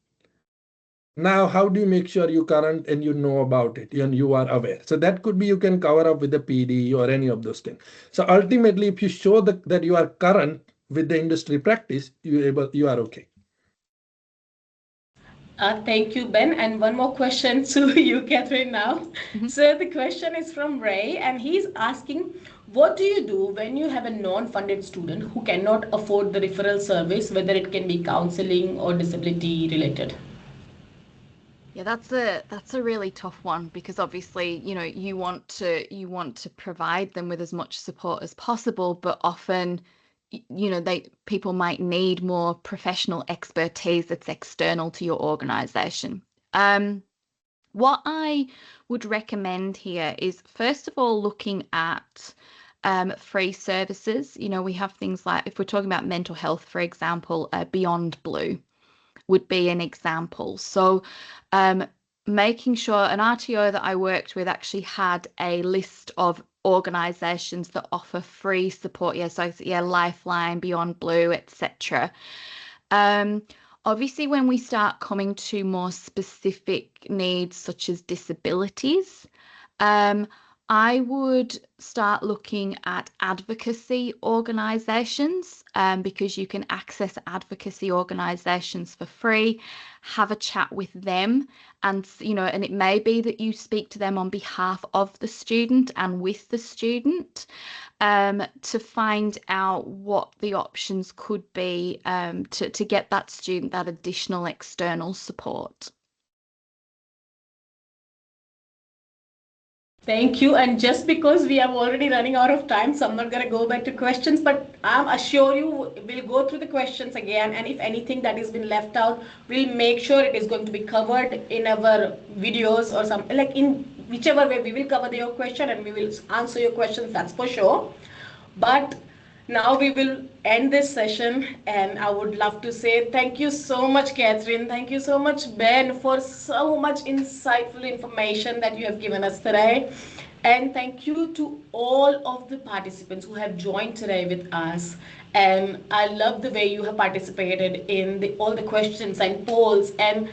Now, how do you make sure you current and you know about it and you are aware? So that could be you can cover up with the PD or any of those things. So ultimately, if you show that you are current with the industry practice, you are okay. Thank you, Ben. And one more question to you, Catherine, now. So the question is from Ray, and he's asking, what do you do when you have a non-funded student who cannot afford the referral service, whether it can be counseling or disability related? Yeah, that's a really tough one, because obviously, you want to provide them with as much support as possible, but often, people might need more professional expertise that's external to your organization. What I would recommend here is, first of all, looking at free services. We have things like, if we're talking about mental health, for example, Beyond Blue would be an example. So making sure, an RTO that I worked with actually had a list of organizations that offer free support. Lifeline, Beyond Blue, etc. Obviously, when we start coming to more specific needs such as disabilities, I would start looking at advocacy organisations, because you can access advocacy organisations for free, have a chat with them, and and it may be that you speak to them on behalf of the student and with the student, to find out what the options could be, to get that student that additional external support. Thank you. And just because we are already running out of time, so I'm not going to go back to questions, but I assure you we'll go through the questions again. And if anything that has been left out, we'll make sure it is going to be covered in our videos or something, like in whichever way we will cover your question and we will answer your questions, that's for sure. But now we will end this session, and I would love to say thank you so much, Catherine. Thank you so much, Ben, for so much insightful information that you have given us today. And thank you to all of the participants who have joined today with us. And I love the way you have participated in all the questions and polls, and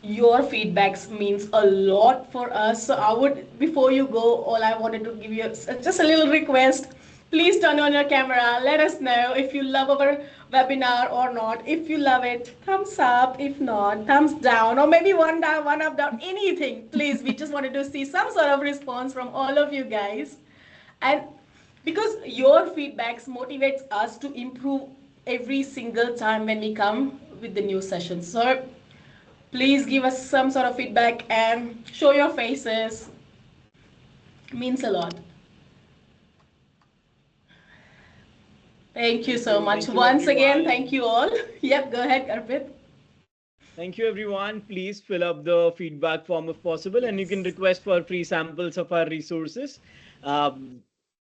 your feedbacks means a lot for us. So I would, before you go, all I wanted to give you just a little request. Please turn on your camera. Let us know if you love our webinar or not. If you love it, thumbs up. If not, thumbs down, or maybe one down, one up, down, anything. Please, we just wanted to see some sort of response from all of you guys. And because your feedbacks motivates us to improve every single time when we come with the new sessions. So please give us some sort of feedback and show your faces. It means a lot. Thank you so much. Once again, thank you all. Yep, go ahead, Arpit. Thank you, everyone. Please fill up the feedback form if possible, and you can request for free samples of our resources.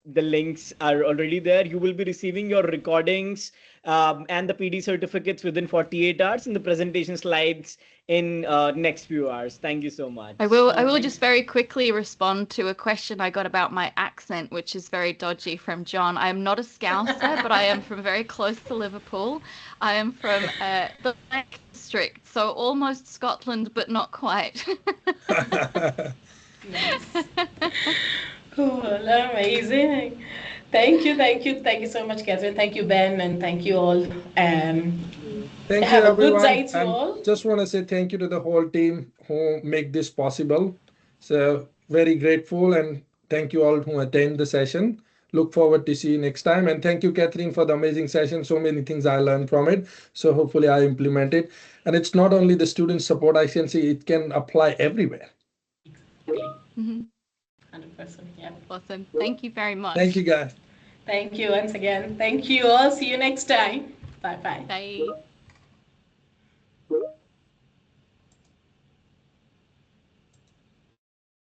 The links are already there. You will be receiving your recordings and the PD certificates within 48 hours, and the presentation slides in next few hours. Thank you so much. I will just very quickly respond to a question I got about my accent, which is very dodgy, from John. I am not a Scouser, but I am from very close to Liverpool. I am from the Lake District, so almost Scotland, but not quite. Yes. Cool, amazing. Thank you so much, Catherine. Thank you, Ben, and thank you all. Thank you, have a good everyone. day to And all. just want to say thank you to the whole team who make this possible. So very grateful, and thank you all who attend the session. Look forward to see you next time. And thank you, Catherine, for the amazing session. So many things I learned from it. So hopefully I implement it. And it's not only the student support, I can see it can apply everywhere. Mm-hmm. 100%. Yeah. Awesome. Thank you very much. Thank you, guys. Thank you once again. Thank you all. See you next time. Bye-bye. Bye.